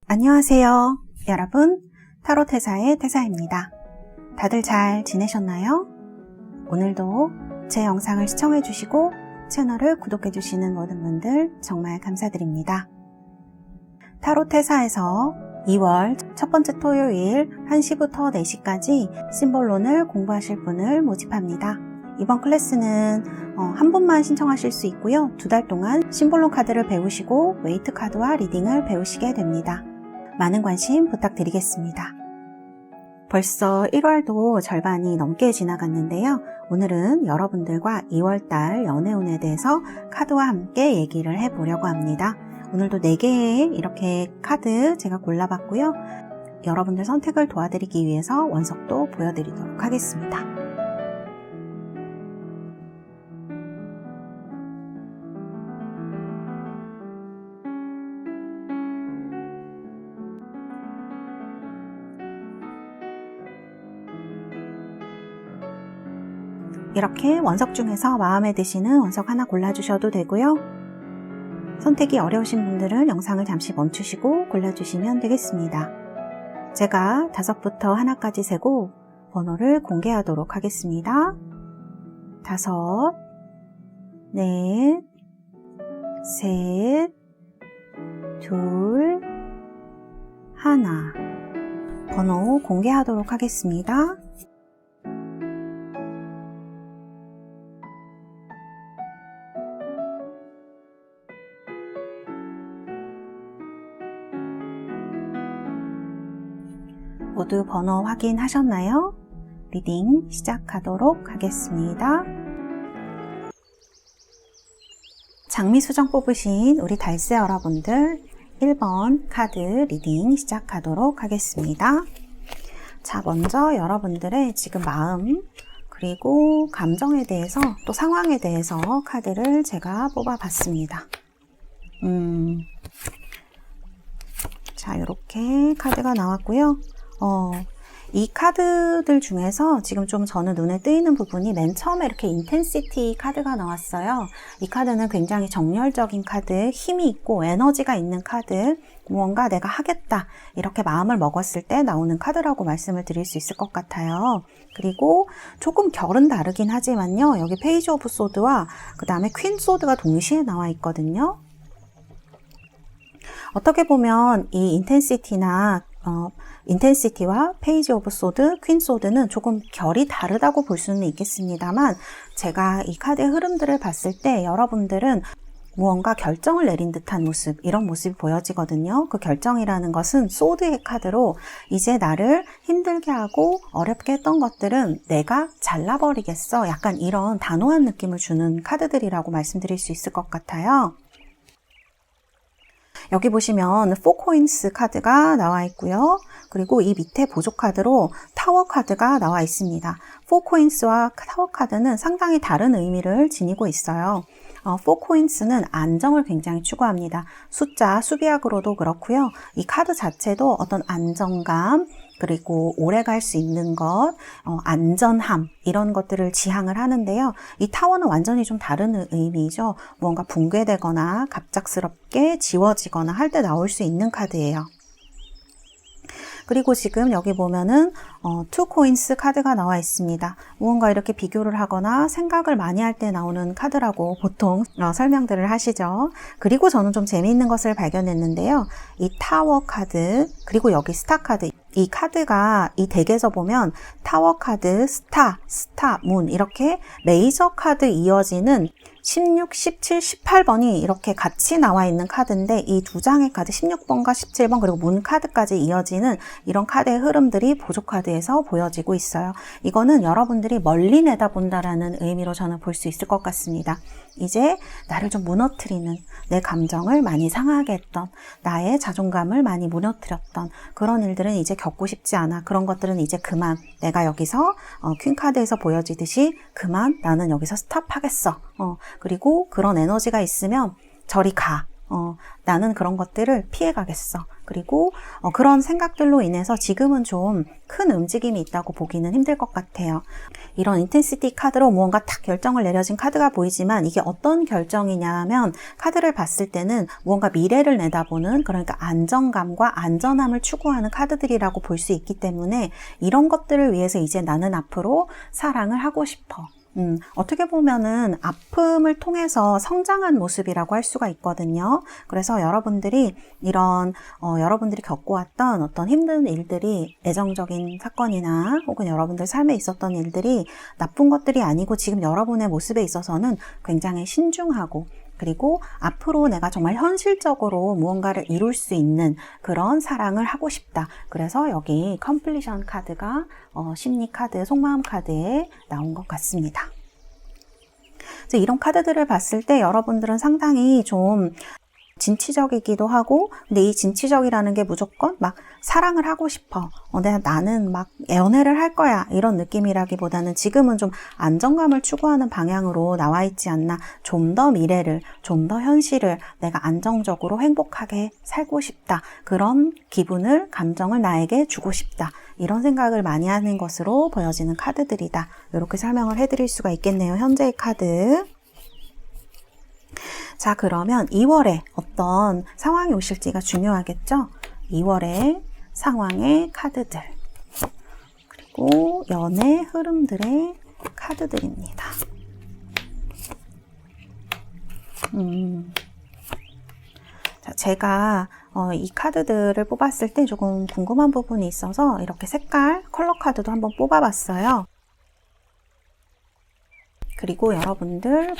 안녕하세요. 여러분, 타로 태사의 태사입니다. 다들 잘 지내셨나요? 오늘도 제 영상을 시청해주시고 채널을 구독해주시는 모든 분들 정말 감사드립니다. 타로 태사에서 2월 첫 번째 토요일 1시부터 4시까지 심볼론을 공부하실 분을 모집합니다. 이번 클래스는 한 분만 신청하실 수 있고요. 2달 동안 심볼론 카드를 배우시고 웨이트 카드와 리딩을 배우시게 됩니다. 많은 관심 부탁드리겠습니다. 벌써 1월도 절반이 넘게 지나갔는데요. 오늘은 여러분들과 2월달 연애운에 대해서 카드와 함께 얘기를 해보려고 합니다. 오늘도 4개의 이렇게 카드 제가 골라봤고요. 여러분들 선택을 도와드리기 위해서 원석도 보여드리도록 하겠습니다. 이렇게 원석 중에서 마음에 드시는 원석 하나 골라주셔도 되고요. 선택이 어려우신 분들은 영상을 잠시 멈추시고 골라주시면 되겠습니다. 제가 5부터 하나까지 세고 번호를 공개하도록 하겠습니다. 5, 4, 3, 2, 1 번호 공개하도록 하겠습니다. 모두 번호 확인하셨나요? 리딩 시작하도록 하겠습니다. 장미수정 뽑으신 우리 달새 여러분들 1번 카드 리딩 시작하도록 하겠습니다. 자, 먼저 여러분들의 지금 마음 그리고 감정에 대해서 또 상황에 대해서 카드를 제가 뽑아봤습니다. 자, 이렇게 카드가 나왔고요. 이 카드들 중에서 지금 좀 저는 눈에 띄는 부분이 맨 처음에 이렇게 인텐시티 카드가 나왔어요. 이 카드는 굉장히 정열적인 카드, 힘이 있고 에너지가 있는 카드, 무언가 내가 하겠다 이렇게 마음을 먹었을 때 나오는 카드라고 말씀을 드릴 수 있을 것 같아요. 그리고 조금 결은 다르긴 하지만요. 여기 페이지 오브 소드와 그 다음에 퀸 소드가 동시에 나와 있거든요. 어떻게 보면 이 인텐시티와 페이지 오브 소드, 퀸 소드는 조금 결이 다르다고 볼 수는 있겠습니다만 제가 이 카드의 흐름들을 봤을 때 여러분들은 무언가 결정을 내린 듯한 모습, 이런 모습이 보여지거든요. 그 결정이라는 것은 소드의 카드로 이제 나를 힘들게 하고 어렵게 했던 것들은 내가 잘라버리겠어. 약간 이런 단호한 느낌을 주는 카드들이라고 말씀드릴 수 있을 것 같아요. 여기 보시면 4코인스 카드가 나와 있고요. 그리고 이 밑에 보조 카드로 타워 카드가 나와 있습니다. 4코인스와 타워 카드는 상당히 다른 의미를 지니고 있어요. 4코인스는 안정을 굉장히 추구합니다. 숫자, 수비약으로도 그렇고요. 이 카드 자체도 어떤 안정감, 그리고 오래 갈 수 있는 것, 안전함 이런 것들을 지향을 하는데요. 이 타워는 완전히 좀 다른 의미죠. 무언가 붕괴되거나 갑작스럽게 지워지거나 할 때 나올 수 있는 카드예요. 그리고 지금 여기 보면은 2코인스 카드가 나와 있습니다. 무언가 이렇게 비교를 하거나 생각을 많이 할 때 나오는 카드라고 보통 설명들을 하시죠. 그리고 저는 좀 재미있는 것을 발견했는데요. 이 타워 카드 그리고 여기 스타 카드, 이 카드가 이 덱에서 보면 타워 카드, 스타, 문 이렇게 메이저 카드 이어지는 16, 17, 18번이 이렇게 같이 나와 있는 카드인데 이 두 장의 카드 16번과 17번 그리고 문 카드까지 이어지는 이런 카드의 흐름들이 보조 카드에서 보여지고 있어요. 이거는 여러분들이 멀리 내다본다라는 의미로 저는 볼 수 있을 것 같습니다. 이제 나를 좀 무너뜨리는, 내 감정을 많이 상하게 했던, 나의 자존감을 많이 무너뜨렸던 그런 일들은 이제 겪고 싶지 않아. 그런 것들은 이제 그만. 내가 여기서 퀸카드에서 보여지듯이 그만, 나는 여기서 스탑하겠어. 그리고 그런 에너지가 있으면 저리 가. 나는 그런 것들을 피해 가겠어. 그리고 그런 생각들로 인해서 지금은 좀 큰 움직임이 있다고 보기는 힘들 것 같아요. 이런 인텐시티 카드로 무언가 탁 결정을 내려진 카드가 보이지만 이게 어떤 결정이냐면 카드를 봤을 때는 무언가 미래를 내다보는, 그러니까 안정감과 안전함을 추구하는 카드들이라고 볼 수 있기 때문에 이런 것들을 위해서 이제 나는 앞으로 사랑을 하고 싶어. 어떻게 보면은 아픔을 통해서 성장한 모습이라고 할 수가 있거든요. 그래서 여러분들이 이런 여러분들이 겪어왔던 어떤 힘든 일들이, 애정적인 사건이나 혹은 여러분들 삶에 있었던 일들이 나쁜 것들이 아니고 지금 여러분의 모습에 있어서는 굉장히 신중하고, 그리고 앞으로 내가 정말 현실적으로 무언가를 이룰 수 있는 그런 사랑을 하고 싶다. 그래서 여기 컴플리션 카드가 심리 카드, 속마음 카드에 나온 것 같습니다. 이런 카드들을 봤을 때 여러분들은 상당히 좀 진취적이기도 하고, 근데 이 진취적이라는 게 무조건 막 사랑을 하고 싶어, 나는 막 연애를 할 거야, 이런 느낌이라기보다는 지금은 좀 안정감을 추구하는 방향으로 나와 있지 않나. 좀 더 미래를, 좀 더 현실을 내가 안정적으로 행복하게 살고 싶다, 그런 기분을, 감정을 나에게 주고 싶다, 이런 생각을 많이 하는 것으로 보여지는 카드들이다. 이렇게 설명을 해드릴 수가 있겠네요. 현재의 카드. 자, 그러면 2월에 어떤 상황이 오실지가 중요하겠죠? 2월의 상황의 카드들, 그리고 연애 흐름들의 카드들입니다. 자, 제가 이 카드들을 뽑았을 때 조금 궁금한 부분이 있어서 이렇게 색깔, 컬러 카드도 한번 뽑아봤어요. 그리고 여러분들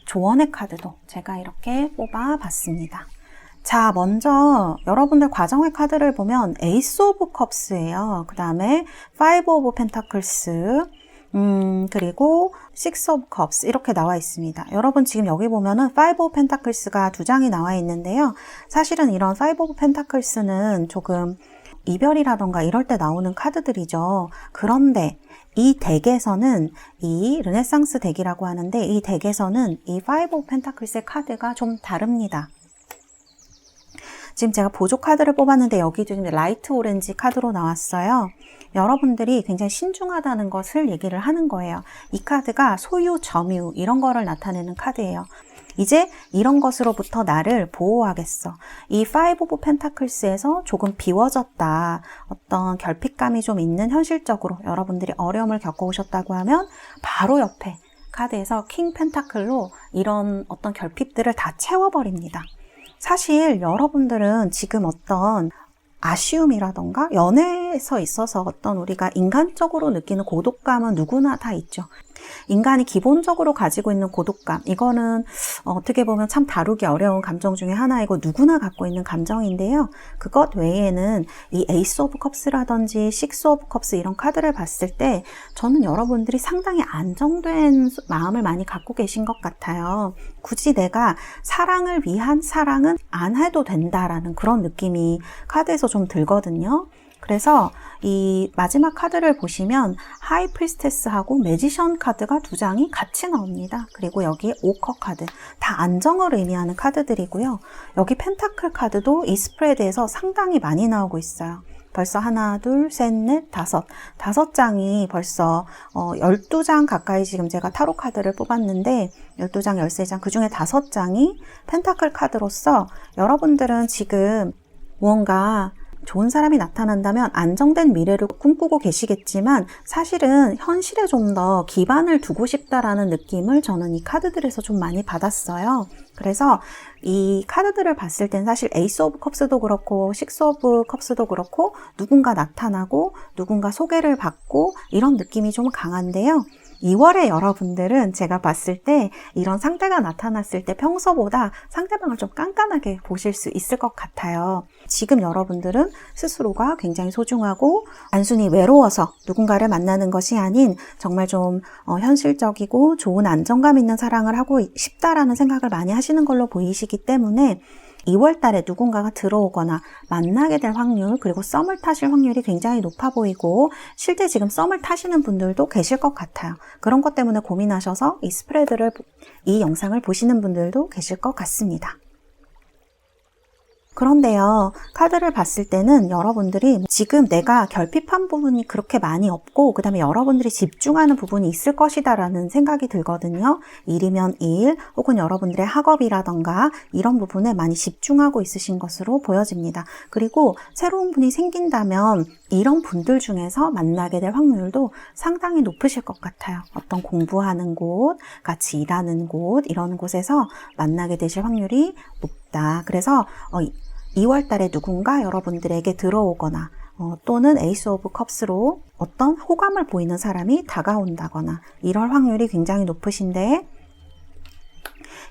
조언의 카드도 제가 이렇게 뽑아봤습니다. 자, 먼저 여러분들 과정의 카드를 보면 에이스 오브 컵스예요. 그 다음에 파이브 오브 펜타클스, 그리고 식스 오브 컵스 이렇게 나와 있습니다. 여러분 지금 여기 보면은 파이브 오브 펜타클스가 2장이 나와 있는데요. 사실은 이런 파이브 오브 pen타클스는 조금 이별이라던가 이럴 때 나오는 카드들이죠. 그런데 이 덱에서는, 이 르네상스 덱이라고 하는데 이 덱에서는 이 파이브 오브 펜타클스의 카드가 좀 다릅니다. 지금 제가 보조 카드를 뽑았는데 여기도 지금 라이트 오렌지 카드로 나왔어요. 여러분들이 굉장히 신중하다는 것을 얘기를 하는 거예요. 이 카드가 소유, 점유 이런 거를 나타내는 카드예요. 이제 이런 것으로부터 나를 보호하겠어. 이 파이브 오브 펜타클스에서 조금 비워졌다, 어떤 결핍감이 좀 있는, 현실적으로 여러분들이 어려움을 겪어오셨다고 하면 바로 옆에 카드에서 킹 펜타클로 이런 어떤 결핍들을 다 채워버립니다. 사실 여러분들은 지금 어떤 아쉬움이라던가 연애에서 있어서 어떤 우리가 인간적으로 느끼는 고독감은 누구나 다 있죠. 인간이 기본적으로 가지고 있는 고독감, 이거는 어떻게 보면 참 다루기 어려운 감정 중에 하나이고 누구나 갖고 있는 감정인데요. 그것 외에는 이 에이스 오브 컵스라든지 식스 오브 컵스 이런 카드를 봤을 때 저는 여러분들이 상당히 안정된 마음을 많이 갖고 계신 것 같아요. 굳이 내가 사랑을 위한 사랑은 안 해도 된다라는 그런 느낌이 카드에서 좀 들거든요. 그래서 이 마지막 카드를 보시면 하이 프리스테스하고 매지션 카드가 2장이 같이 나옵니다. 그리고 여기 오커 카드, 다 안정을 의미하는 카드들이고요. 여기 펜타클 카드도 이 스프레드에서 상당히 많이 나오고 있어요. 벌써 하나, 둘, 셋, 넷, 다섯 장이 벌써 12장 가까이 지금 제가 타로 카드를 뽑았는데 12장, 13장, 그 중에 5장이 펜타클 카드로서 여러분들은 지금 무언가 좋은 사람이 나타난다면 안정된 미래를 꿈꾸고 계시겠지만 사실은 현실에 좀 더 기반을 두고 싶다라는 느낌을 저는 이 카드들에서 좀 많이 받았어요. 그래서 이 카드들을 봤을 땐 사실 에이스 오브 컵스도 그렇고 식스 오브 컵스도 그렇고 누군가 나타나고 누군가 소개를 받고 이런 느낌이 좀 강한데요. 2월에 여러분들은 제가 봤을 때 이런 상태가 나타났을 때 평소보다 상대방을 좀 깐깐하게 보실 수 있을 것 같아요. 지금 여러분들은 스스로가 굉장히 소중하고 단순히 외로워서 누군가를 만나는 것이 아닌 정말 좀 현실적이고 좋은 안정감 있는 사랑을 하고 싶다라는 생각을 많이 하시는 걸로 보이시기 때문에 2월 달에 누군가가 들어오거나 만나게 될 확률, 그리고 썸을 타실 확률이 굉장히 높아 보이고 실제 지금 썸을 타시는 분들도 계실 것 같아요. 그런 것 때문에 고민하셔서 이 스프레드를, 이 영상을 보시는 분들도 계실 것 같습니다. 그런데요, 카드를 봤을 때는 여러분들이 지금 내가 결핍한 부분이 그렇게 많이 없고, 그 다음에 여러분들이 집중하는 부분이 있을 것이다 라는 생각이 들거든요. 일이면 일, 혹은 여러분들의 학업이라던가 이런 부분에 많이 집중하고 있으신 것으로 보여집니다. 그리고 새로운 분이 생긴다면 이런 분들 중에서 만나게 될 확률도 상당히 높으실 것 같아요. 어떤 공부하는 곳, 같이 일하는 곳, 이런 곳에서 만나게 되실 확률이 높다. 그래서 2월 달에 누군가 여러분들에게 들어오거나 또는 에이스 오브 컵스로 어떤 호감을 보이는 사람이 다가온다거나 이럴 확률이 굉장히 높으신데,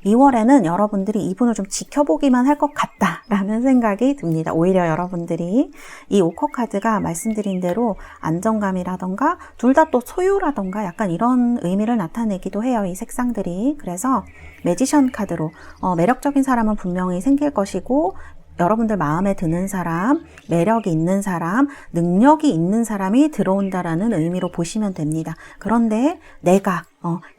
2월에는 여러분들이 이분을 좀 지켜보기만 할 것 같다라는 생각이 듭니다. 오히려 여러분들이 이 5컵 카드가 말씀드린 대로 안정감이라던가 둘 다 또 소유라던가 약간 이런 의미를 나타내기도 해요. 이 색상들이. 그래서 매지션 카드로 매력적인 사람은 분명히 생길 것이고, 여러분들 마음에 드는 사람, 매력이 있는 사람, 능력이 있는 사람이 들어온다라는 의미로 보시면 됩니다. 그런데 내가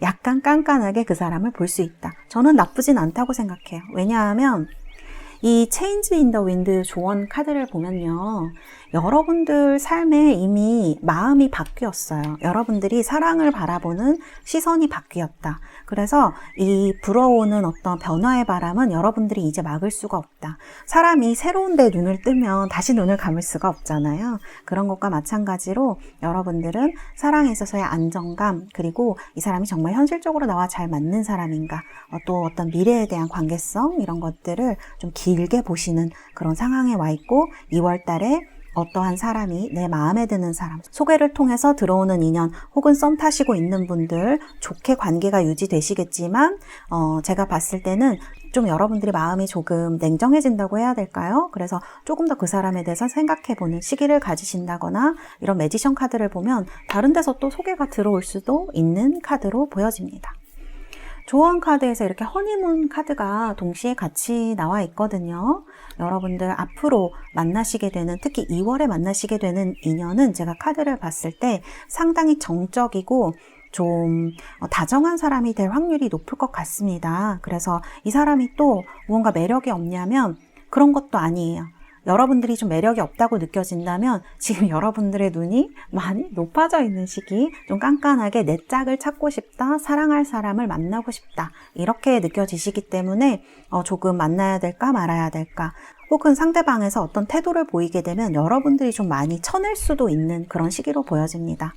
약간 깐깐하게 그 사람을 볼 수 있다. 저는 나쁘진 않다고 생각해요. 왜냐하면 이 체인지 인 더 윈드 조언 카드를 보면요, 여러분들 삶에 이미 마음이 바뀌었어요. 여러분들이 사랑을 바라보는 시선이 바뀌었다. 그래서 이 불어오는 어떤 변화의 바람은 여러분들이 이제 막을 수가 없다. 사람이 새로운 데 눈을 뜨면 다시 눈을 감을 수가 없잖아요. 그런 것과 마찬가지로 여러분들은 사랑에 있어서의 안정감, 그리고 이 사람이 정말 현실적으로 나와 잘 맞는 사람인가, 또 어떤 미래에 대한 관계성, 이런 것들을 좀 길게 보시는 그런 상황에 와 있고, 2월 달에 어떠한 사람이 내 마음에 드는 사람, 소개를 통해서 들어오는 인연, 혹은 썸 타시고 있는 분들 좋게 관계가 유지되시겠지만 제가 봤을 때는 좀 여러분들이 마음이 조금 냉정해진다고 해야 될까요? 그래서 조금 더 그 사람에 대해서 생각해보는 시기를 가지신다거나, 이런 매지션 카드를 보면 다른 데서 또 소개가 들어올 수도 있는 카드로 보여집니다. 조언 카드에서 이렇게 허니문 카드가 동시에 같이 나와 있거든요. 여러분들 앞으로 만나시게 되는, 특히 2월에 만나시게 되는 인연은 제가 카드를 봤을 때 상당히 정적이고 좀 다정한 사람이 될 확률이 높을 것 같습니다. 그래서 이 사람이 또 무언가 매력이 없냐면 그런 것도 아니에요. 여러분들이 좀 매력이 없다고 느껴진다면 지금 여러분들의 눈이 많이 높아져 있는 시기, 좀 깐깐하게 내 짝을 찾고 싶다, 사랑할 사람을 만나고 싶다, 이렇게 느껴지시기 때문에 조금 만나야 될까 말아야 될까, 혹은 상대방에서 어떤 태도를 보이게 되면 여러분들이 좀 많이 쳐낼 수도 있는 그런 시기로 보여집니다.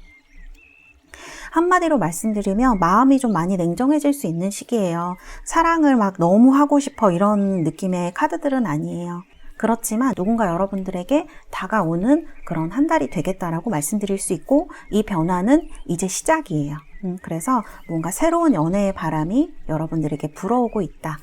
한마디로 말씀드리면 마음이 좀 많이 냉정해질 수 있는 시기예요. 사랑을 막 너무 하고 싶어 이런 느낌의 카드들은 아니에요. 그렇지만 누군가 여러분들에게 다가오는 그런 한 달이 되겠다라고 말씀드릴 수 있고, 이 변화는 이제 시작이에요. 그래서 뭔가 새로운 연애의 바람이 여러분들에게 불어오고 있다.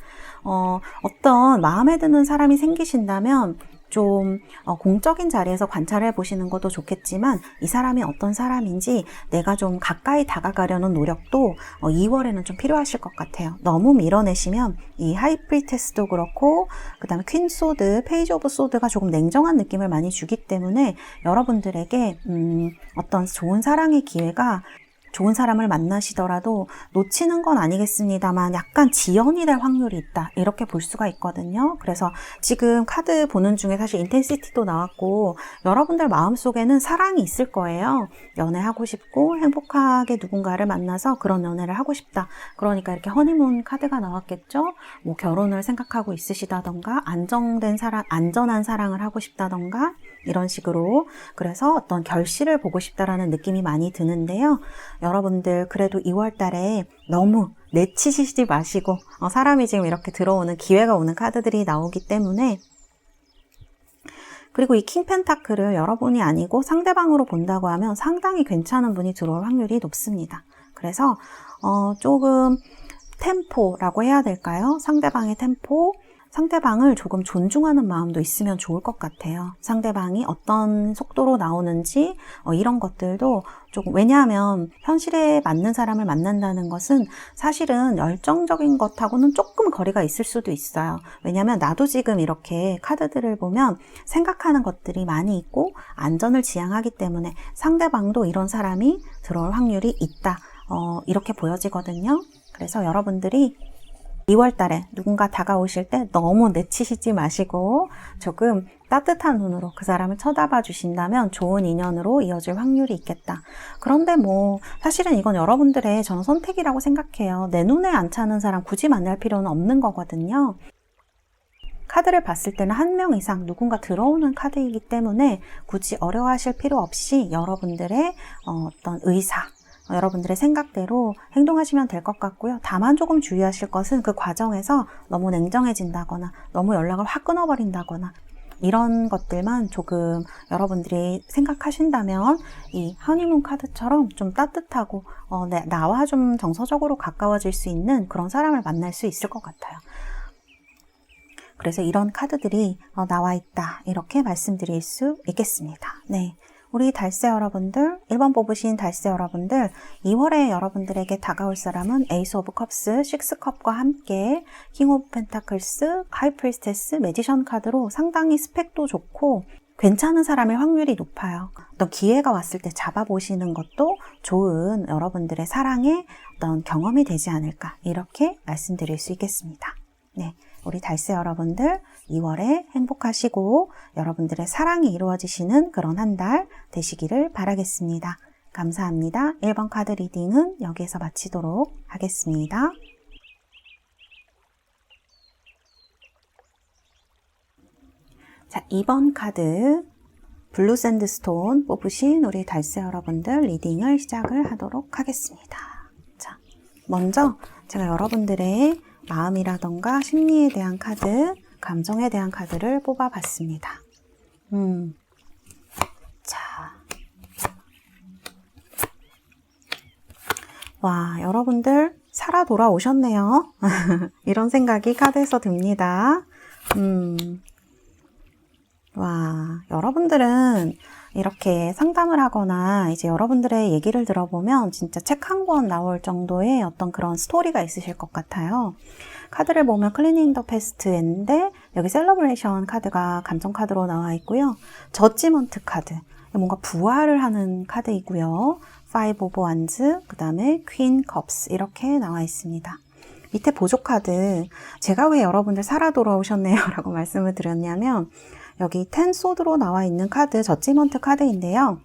어떤 마음에 드는 사람이 생기신다면 좀 공적인 자리에서 관찰해 보시는 것도 좋겠지만, 이 사람이 어떤 사람인지 내가 좀 가까이 다가가려는 노력도 2월에는 좀 필요하실 것 같아요. 너무 밀어내시면 이 하이프리테스도 그렇고, 그 다음에 퀸 소드, 페이지 오브 소드가 조금 냉정한 느낌을 많이 주기 때문에 여러분들에게 어떤 좋은 사랑의 기회가, 좋은 사람을 만나시더라도 놓치는 건 아니겠습니다만 약간 지연이 될 확률이 있다, 이렇게 볼 수가 있거든요. 그래서 지금 카드 보는 중에 사실 인텐시티도 나왔고, 여러분들 마음속에는 사랑이 있을 거예요. 연애하고 싶고 행복하게 누군가를 만나서 그런 연애를 하고 싶다. 그러니까 이렇게 허니문 카드가 나왔겠죠. 뭐 결혼을 생각하고 있으시다던가, 안정된 사랑, 안전한 사랑을 하고 싶다던가, 이런 식으로. 그래서 어떤 결실을 보고 싶다라는 느낌이 많이 드는데요. 여러분들 그래도 2월 달에 너무 내치시지 마시고, 사람이 지금 이렇게 들어오는 기회가 오는 카드들이 나오기 때문에, 그리고 이 킹 펜타클을 여러분이 아니고 상대방으로 본다고 하면 상당히 괜찮은 분이 들어올 확률이 높습니다. 그래서 조금 템포라고 해야 될까요? 상대방의 템포, 상대방을 조금 존중하는 마음도 있으면 좋을 것 같아요. 상대방이 어떤 속도로 나오는지 이런 것들도 조금, 왜냐하면 현실에 맞는 사람을 만난다는 것은 사실은 열정적인 것하고는 조금 거리가 있을 수도 있어요. 왜냐하면 나도 지금 이렇게 카드들을 보면 생각하는 것들이 많이 있고 안전을 지향하기 때문에 상대방도 이런 사람이 들어올 확률이 있다, 이렇게 보여지거든요. 그래서 여러분들이 2월 달에 누군가 다가오실 때 너무 내치시지 마시고 조금 따뜻한 눈으로 그 사람을 쳐다봐 주신다면 좋은 인연으로 이어질 확률이 있겠다. 그런데 뭐 사실은 이건 여러분들의 저는 선택이라고 생각해요. 내 눈에 안 차는 사람 굳이 만날 필요는 없는 거거든요. 카드를 봤을 때는 한 명 이상 누군가 들어오는 카드이기 때문에 굳이 어려워하실 필요 없이 여러분들의 어떤 의사, 여러분들의 생각대로 행동하시면 될 것 같고요. 다만 조금 주의하실 것은 그 과정에서 너무 냉정해진다거나 너무 연락을 확 끊어버린다거나 이런 것들만 조금 여러분들이 생각하신다면 이 허니문 카드처럼 좀 따뜻하고 나와 좀 정서적으로 가까워질 수 있는 그런 사람을 만날 수 있을 것 같아요. 그래서 이런 카드들이 나와 있다 이렇게 말씀드릴 수 있겠습니다. 네, 우리 달세 여러분들, 1번 뽑으신 달세 여러분들, 2월에 여러분들에게 다가올 사람은 에이스 오브 컵스, 6컵과 함께 킹 오브 펜타클스, 하이 프리스테스, 매지션 카드로 상당히 스펙도 좋고 괜찮은 사람일 확률이 높아요. 어떤 기회가 왔을 때 잡아보시는 것도 좋은 여러분들의 사랑의 어떤 경험이 되지 않을까 이렇게 말씀드릴 수 있겠습니다. 네, 우리 달세 여러분들 2월에 행복하시고 여러분들의 사랑이 이루어지시는 그런 한 달 되시기를 바라겠습니다. 감사합니다. 1번 카드 리딩은 여기에서 마치도록 하겠습니다. 자, 2번 카드 블루 샌드스톤 뽑으신 우리 달세 여러분들 리딩을 시작을 하도록 하겠습니다. 자, 먼저 제가 여러분들의 마음이라던가 심리에 대한 카드, 감정에 대한 카드를 뽑아봤습니다. 자, 와, 여러분들 살아 돌아오셨네요. 이런 생각이 카드에서 듭니다. 와, 여러분들은 이렇게 상담을 하거나 이제 여러분들의 얘기를 들어보면 진짜 책 한 권 나올 정도의 어떤 그런 스토리가 있으실 것 같아요. 카드를 보면 클리닝 더 패스트인데 여기 셀러브레이션 카드가 감정 카드로 나와 있고요. 저지먼트 카드, 뭔가 부활을 하는 카드이고요. 5 오브 완즈, 그 다음에 퀸 컵스 이렇게 나와 있습니다. 밑에 보조 카드, 제가 왜 여러분들 살아 돌아오셨네요 라고 말씀을 드렸냐면 여기 10 소드로 나와 있는 카드, 저지먼트 카드인데요.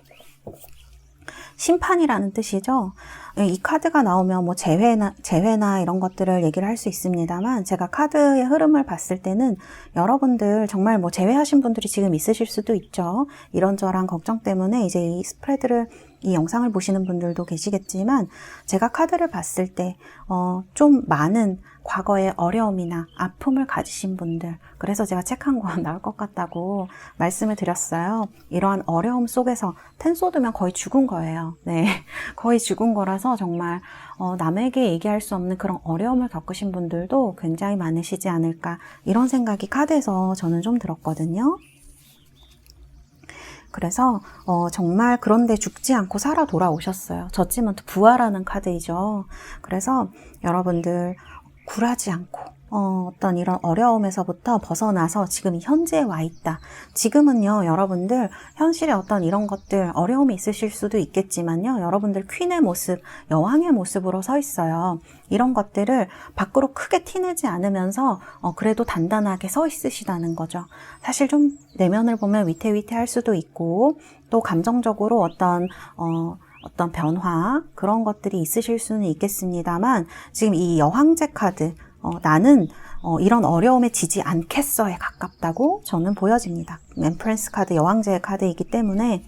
심판이라는 뜻이죠. 이 카드가 나오면 뭐 재회나 이런 것들을 얘기를 할 수 있습니다만 제가 카드의 흐름을 봤을 때는 여러분들 정말 뭐 재회하신 분들이 지금 있으실 수도 있죠. 이런저런 걱정 때문에 이제 이 영상을 보시는 분들도 계시겠지만 제가 카드를 봤을 때 좀 많은 과거의 어려움이나 아픔을 가지신 분들, 그래서 제가 책 한 권 나올 것 같다고 말씀을 드렸어요. 이러한 어려움 속에서 10 소드면 거의 죽은 거예요. 네, 거의 죽은 거라서 정말 남에게 얘기할 수 없는 그런 어려움을 겪으신 분들도 굉장히 많으시지 않을까 이런 생각이 카드에서 저는 좀 들었거든요. 그래서 정말 그런데 죽지 않고 살아 돌아오셨어요. 저지먼트 부활하는 카드이죠. 그래서 여러분들 굴하지 않고 어떤 이런 어려움에서부터 벗어나서 지금 이 현재에 와 있다. 지금은요, 여러분들 현실에 어떤 이런 것들 어려움이 있으실 수도 있겠지만요, 여러분들 퀸의 모습, 여왕의 모습으로 서 있어요. 이런 것들을 밖으로 크게 티내지 않으면서 그래도 단단하게 서 있으시다는 거죠. 사실 좀 내면을 보면 위태위태할 수도 있고 또 감정적으로 어떤 변화 그런 것들이 있으실 수는 있겠습니다만 지금 이 여황제 카드 나는 이런 어려움에 지지 않겠어에 가깝다고 저는 보여집니다. 엠프레스 카드 여왕제의 카드이기 때문에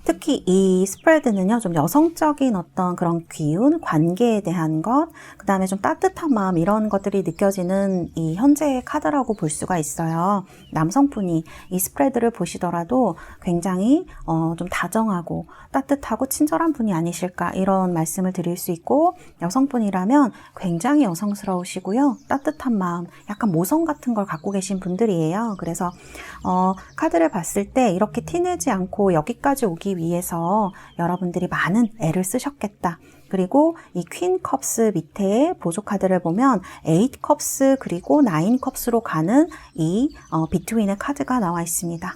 특히 이 스프레드는요, 좀 여성적인 어떤 그런 기운, 관계에 대한 것, 그 다음에 좀 따뜻한 마음, 이런 것들이 느껴지는 이 현재의 카드라고 볼 수가 있어요. 남성분이 이 스프레드를 보시더라도 굉장히 좀 다정하고 따뜻하고 친절한 분이 아니실까 이런 말씀을 드릴 수 있고, 여성분이라면 굉장히 여성스러우시고요, 따뜻한 마음, 약간 모성 같은 걸 갖고 계신 분들이에요. 그래서 카드를 봤을 때 이렇게 티내지 않고 여기까지 오기 위해서 여러분들이 많은 애를 쓰셨겠다. 그리고 이 퀸 컵스 밑에 보조 카드를 보면 8 컵스 그리고 9 컵스로 가는 이 비트윈의 카드가 나와 있습니다.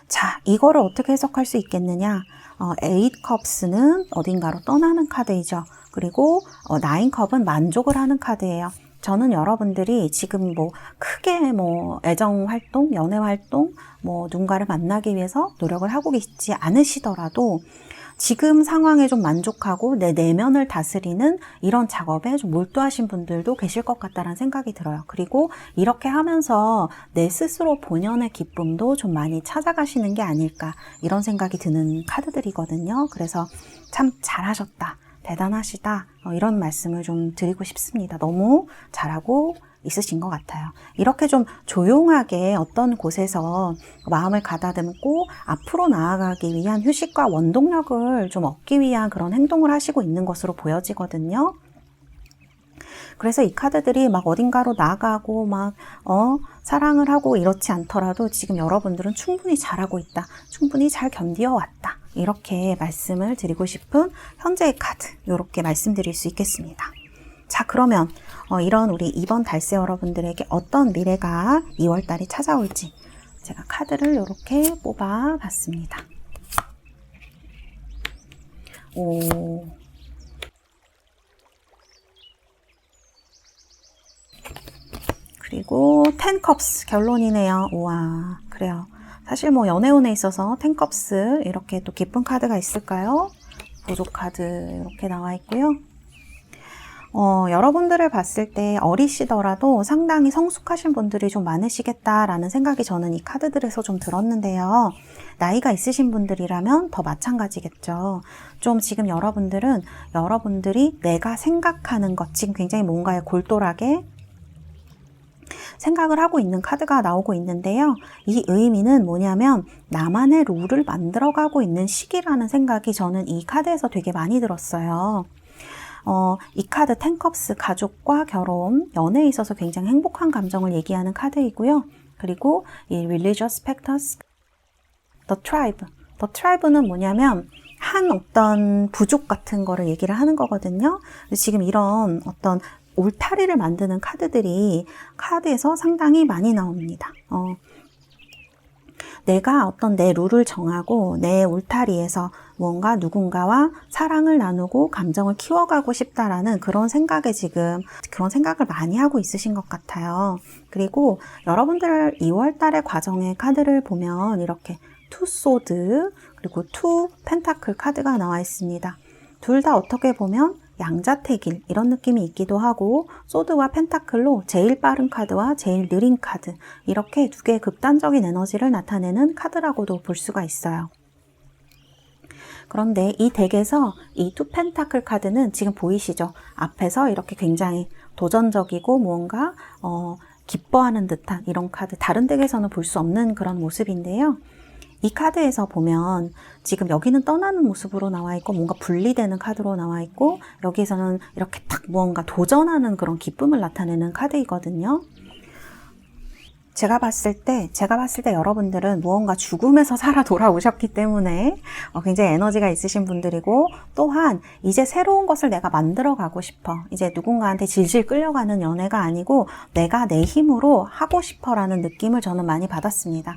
자, 이거를 어떻게 해석할 수 있겠느냐? 8 컵스는 어딘가로 떠나는 카드이죠. 그리고 9컵은 만족을 하는 카드예요. 저는 여러분들이 지금 뭐 크게 뭐 애정 활동, 연애 활동, 뭐 누군가를 만나기 위해서 노력을 하고 계시지 않으시더라도 지금 상황에 좀 만족하고 내 내면을 다스리는 이런 작업에 좀 몰두하신 분들도 계실 것 같다는 생각이 들어요. 그리고 이렇게 하면서 내 스스로 본연의 기쁨도 좀 많이 찾아가시는 게 아닐까 이런 생각이 드는 카드들이거든요. 그래서 참 잘하셨다, 대단하시다 이런 말씀을 좀 드리고 싶습니다. 너무 잘하고 있으신 것 같아요. 이렇게 좀 조용하게 어떤 곳에서 마음을 가다듬고 앞으로 나아가기 위한 휴식과 원동력을 좀 얻기 위한 그런 행동을 하시고 있는 것으로 보여지거든요. 그래서 이 카드들이 막 어딘가로 나가고 막 사랑을 하고 이렇지 않더라도 지금 여러분들은 충분히 잘하고 있다, 충분히 잘 견디어왔다, 이렇게 말씀을 드리고 싶은 현재의 카드, 이렇게 말씀드릴 수 있겠습니다. 자, 그러면 이런 우리 2번 달세 여러분들에게 어떤 미래가 2월달에 찾아올지 제가 카드를 이렇게 뽑아 봤습니다. 그리고 10컵스 결론이네요. 우와, 그래요. 사실 뭐 연애운에 있어서 10컵스 이렇게 또 기쁜 카드가 있을까요? 보조 카드 이렇게 나와 있고요. 여러분들을 봤을 때 어리시더라도 상당히 성숙하신 분들이 좀 많으시겠다라는 생각이 저는 이 카드들에서 좀 들었는데요. 나이가 있으신 분들이라면 더 마찬가지겠죠. 좀 지금 여러분들이 내가 생각하는 것, 지금 굉장히 뭔가에 골똘하게 생각을 하고 있는 카드가 나오고 있는데요. 이 의미는 뭐냐면 나만의 룰을 만들어가고 있는 시기라는 생각이 저는 이 카드에서 되게 많이 들었어요. 이 카드 10컵스 가족과 결혼, 연애에 있어서 굉장히 행복한 감정을 얘기하는 카드이고요. 그리고 이 religious factors, the tribe는 뭐냐면 한 어떤 부족 같은 거를 얘기를 하는 거거든요. 지금 이런 어떤 울타리를 만드는 카드들이 카드에서 상당히 많이 나옵니다. 내가 어떤 내 룰을 정하고 내 울타리에서 무언가 누군가와 사랑을 나누고 감정을 키워가고 싶다라는 그런 생각을 많이 하고 있으신 것 같아요. 그리고 여러분들 2월 달의 과정의 카드를 보면 이렇게 투 소드 그리고 투 펜타클 카드가 나와 있습니다. 둘 다 어떻게 보면 양자택일 이런 느낌이 있기도 하고 소드와 펜타클로 제일 빠른 카드와 제일 느린 카드 이렇게 두 개의 극단적인 에너지를 나타내는 카드라고도 볼 수가 있어요. 그런데 이 덱에서 이 투 펜타클 카드는 지금 보이시죠? 앞에서 이렇게 굉장히 도전적이고 무언가 기뻐하는 듯한 이런 카드, 다른 덱에서는 볼 수 없는 그런 모습인데요. 이 카드에서 보면 지금 여기는 떠나는 모습으로 나와 있고 뭔가 분리되는 카드로 나와 있고 여기에서는 이렇게 딱 무언가 도전하는 그런 기쁨을 나타내는 카드이거든요. 제가 봤을 때 여러분들은 무언가 죽음에서 살아 돌아오셨기 때문에 굉장히 에너지가 있으신 분들이고 또한 이제 새로운 것을 내가 만들어 가고 싶어. 이제 누군가한테 질질 끌려가는 연애가 아니고 내가 내 힘으로 하고 싶어 라는 느낌을 저는 많이 받았습니다.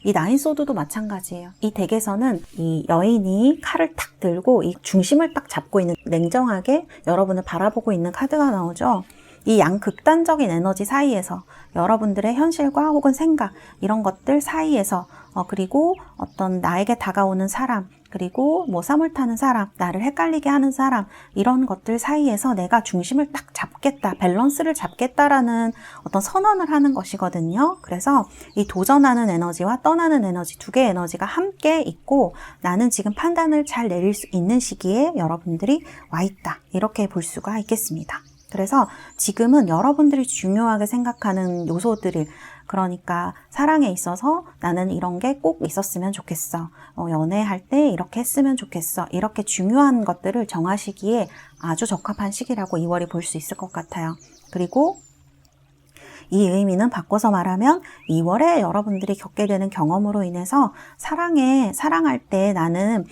이 나인 소드도 마찬가지예요. 이 덱에서는 이 여인이 칼을 탁 들고 이 중심을 딱 잡고 있는 냉정하게 여러분을 바라보고 있는 카드가 나오죠. 이 양극단적인 에너지 사이에서 여러분들의 현실과 혹은 생각 이런 것들 사이에서 그리고 어떤 나에게 다가오는 사람 그리고 뭐 썸을 타는 사람 나를 헷갈리게 하는 사람 이런 것들 사이에서 내가 중심을 딱 잡겠다 밸런스를 잡겠다라는 어떤 선언을 하는 것이거든요. 그래서 이 도전하는 에너지와 떠나는 에너지 두 개의 에너지가 함께 있고 나는 지금 판단을 잘 내릴 수 있는 시기에 여러분들이 와 있다 이렇게 볼 수가 있겠습니다. 그래서 지금은 여러분들이 중요하게 생각하는 요소들을 그러니까 사랑에 있어서 나는 이런 게 꼭 있었으면 좋겠어. 연애할 때 이렇게 했으면 좋겠어. 이렇게 중요한 것들을 정하시기에 아주 적합한 시기라고 2월이 볼 수 있을 것 같아요. 그리고 이 의미는 바꿔서 말하면 2월에 여러분들이 겪게 되는 경험으로 인해서 사랑할 때 나는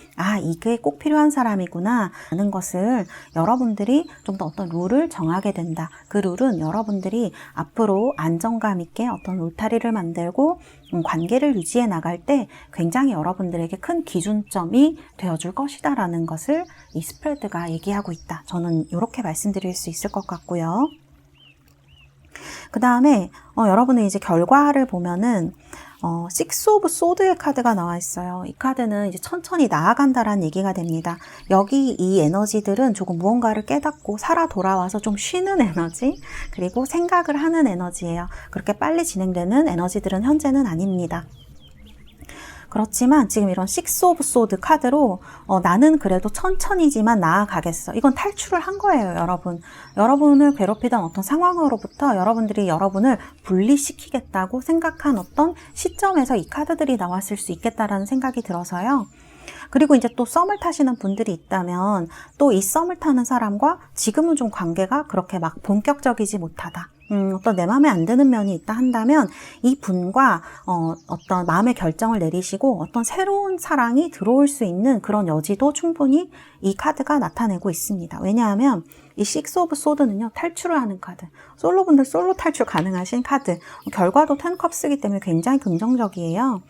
이게 꼭 필요한 사람이구나 하는 것을 여러분들이 좀 더 어떤 룰을 정하게 된다. 그 룰은 여러분들이 앞으로 안정감 있게 어떤 울타리를 만들고 관계를 유지해 나갈 때 굉장히 여러분들에게 큰 기준점이 되어줄 것이다 라는 것을 이 스프레드가 얘기하고 있다. 저는 이렇게 말씀드릴 수 있을 것 같고요. 그 다음에 여러분은 이제 결과를 보면은 Six of Swords의 카드가 나와 있어요. 이 카드는 이제 천천히 나아간다라는 얘기가 됩니다. 여기 이 에너지들은 조금 무언가를 깨닫고 살아 돌아와서 좀 쉬는 에너지, 그리고 생각을 하는 에너지예요. 그렇게 빨리 진행되는 에너지들은 현재는 아닙니다. 그렇지만 지금 이런 Six of Swords 카드로 나는 그래도 천천히지만 나아가겠어. 이건 탈출을 한 거예요, 여러분. 여러분을 괴롭히던 어떤 상황으로부터 여러분들이 여러분을 분리시키겠다고 생각한 어떤 시점에서 이 카드들이 나왔을 수 있겠다라는 생각이 들어서요. 그리고 이제 또 썸을 타시는 분들이 있다면 또 이 썸을 타는 사람과 지금은 좀 관계가 그렇게 막 본격적이지 못하다. 어떤 내 마음에 안 드는 면이 있다 한다면 이 분과 어떤 마음의 결정을 내리시고 어떤 새로운 사랑이 들어올 수 있는 그런 여지도 충분히 이 카드가 나타내고 있습니다. 왜냐하면 이 Six of Swords는요, 탈출을 하는 카드. 솔로분들 솔로 탈출 가능하신 카드. 결과도 10컵스이기 때문에 굉장히 긍정적이에요.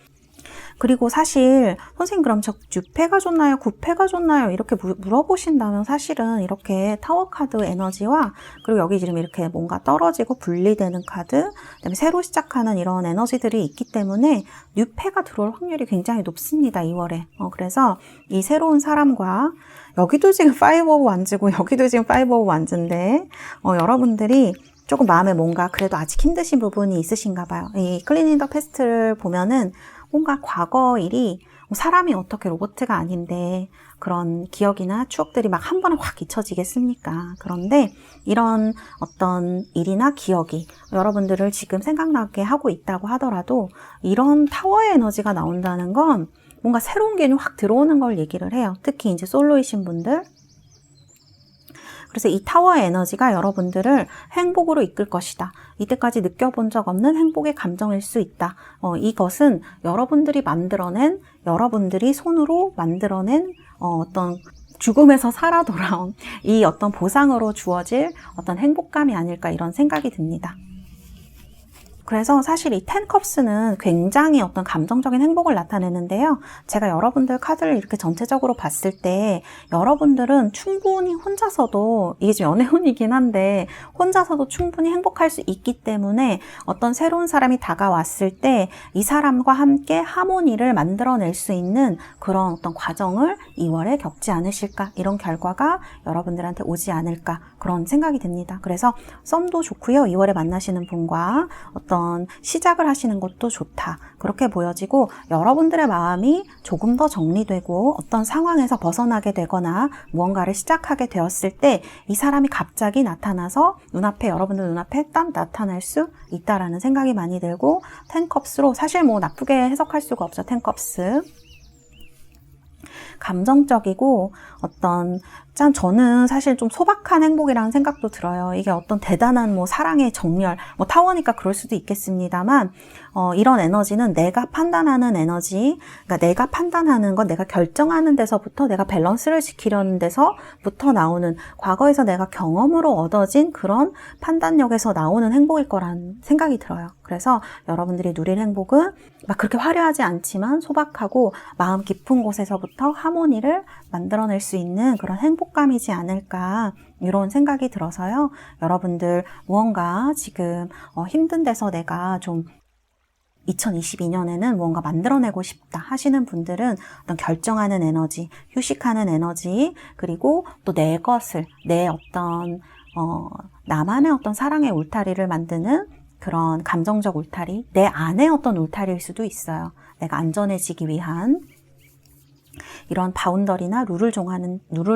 그리고 사실 선생님 그럼 저 6패가 좋나요? 9패가 좋나요? 이렇게 물어보신다면 사실은 이렇게 타워 카드 에너지와 그리고 여기 지금 이렇게 뭔가 떨어지고 분리되는 카드, 그다음에 새로 시작하는 이런 에너지들이 있기 때문에 6패가 들어올 확률이 굉장히 높습니다. 2월에. 그래서 이 새로운 사람과 여기도 지금 5 of Wands고 여기도 지금 5 of Wands인데 여러분들이 조금 마음에 뭔가 그래도 아직 힘드신 부분이 있으신가 봐요. 이 클리닝 더 패스트를 보면은 뭔가 과거 일이 사람이 어떻게 로봇가 아닌데 그런 기억이나 추억들이 막 한 번에 확 잊혀지겠습니까? 그런데 이런 어떤 일이나 기억이 여러분들을 지금 생각나게 하고 있다고 하더라도 이런 타워의 에너지가 나온다는 건 뭔가 새로운 개념이 확 들어오는 걸 얘기를 해요. 특히 이제 솔로이신 분들. 그래서 이 타워의 에너지가 여러분들을 행복으로 이끌 것이다. 이때까지 느껴본 적 없는 행복의 감정일 수 있다. 이것은 여러분들이 만들어낸, 여러분들이 손으로 만들어낸 어떤 죽음에서 살아 돌아온 이 어떤 보상으로 주어질 어떤 행복감이 아닐까 이런 생각이 듭니다. 그래서 사실 이 10컵스는 굉장히 어떤 감정적인 행복을 나타내는데요. 제가 여러분들 카드를 이렇게 전체적으로 봤을 때 여러분들은 충분히 혼자서도, 이게 좀 연애운이긴 한데 혼자서도 충분히 행복할 수 있기 때문에 어떤 새로운 사람이 다가왔을 때 이 사람과 함께 하모니를 만들어낼 수 있는 그런 어떤 과정을 2월에 겪지 않으실까, 이런 결과가 여러분들한테 오지 않을까 그런 생각이 듭니다. 그래서 썸도 좋고요. 2월에 만나시는 분과 어떤 시작을 하시는 것도 좋다. 그렇게 보여지고 여러분들의 마음이 조금 더 정리되고 어떤 상황에서 벗어나게 되거나 무언가를 시작하게 되었을 때 이 사람이 갑자기 나타나서 여러분들 눈앞에 딱 나타날 수 있다라는 생각이 많이 들고 10컵스로 사실 뭐 나쁘게 해석할 수가 없죠. 10컵스. 감정적이고 저는 사실 좀 소박한 행복이라는 생각도 들어요. 이게 어떤 대단한 뭐 사랑의 정렬, 뭐 타워니까 그럴 수도 있겠습니다만, 이런 에너지는 내가 판단하는 에너지, 그러니까 내가 판단하는 건 내가 결정하는 데서부터 내가 밸런스를 지키려는 데서부터 나오는, 과거에서 내가 경험으로 얻어진 그런 판단력에서 나오는 행복일 거라는 생각이 들어요. 그래서 여러분들이 누릴 행복은 막 그렇게 화려하지 않지만 소박하고 마음 깊은 곳에서부터 하모니를 만들어낼 수 있는 그런 행복감이지 않을까, 이런 생각이 들어서요. 여러분들 무언가 지금 힘든 데서 내가 좀 2022년에는 무언가 만들어내고 싶다 하시는 분들은 어떤 결정하는 에너지, 휴식하는 에너지, 그리고 또 내 어떤 나만의 어떤 사랑의 울타리를 만드는 그런 감정적 울타리, 내 안의 어떤 울타리일 수도 있어요. 내가 안전해지기 위한 이런 바운더리나 룰을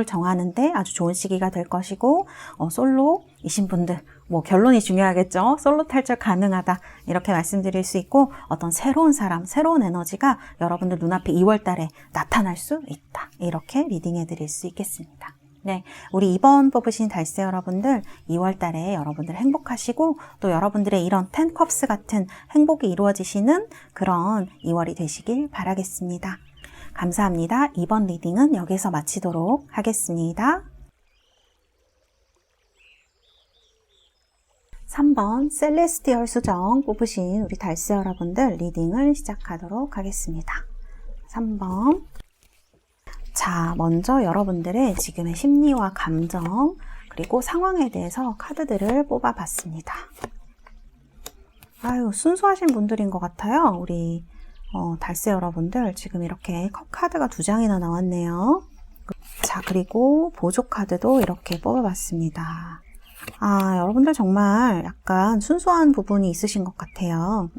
정하는데 아주 좋은 시기가 될 것이고, 솔로이신 분들, 뭐 결론이 중요하겠죠. 솔로 탈출 가능하다, 이렇게 말씀드릴 수 있고, 어떤 새로운 사람, 새로운 에너지가 여러분들 눈앞에 2월 달에 나타날 수 있다, 이렇게 리딩해 드릴 수 있겠습니다. 네, 우리 2번 뽑으신 달세 여러분들 2월 달에 여러분들 행복하시고 또 여러분들의 이런 10컵스 같은 행복이 이루어지시는 그런 2월이 되시길 바라겠습니다. 감사합니다. 2번 리딩은 여기서 마치도록 하겠습니다. 3번 셀레스티얼 수정 뽑으신 우리 달세 여러분들 리딩을 시작하도록 하겠습니다. 3번. 자, 먼저 여러분들의 지금의 심리와 감정 그리고 상황에 대해서 카드들을 뽑아봤습니다. 아유, 순수하신 분들인 것 같아요. 우리 달세 여러분들 지금 이렇게 컵 카드가 2장이나 나왔네요. 자, 그리고 보조 카드도 이렇게 뽑아봤습니다. 아, 여러분들 정말 약간 순수한 부분이 있으신 것 같아요.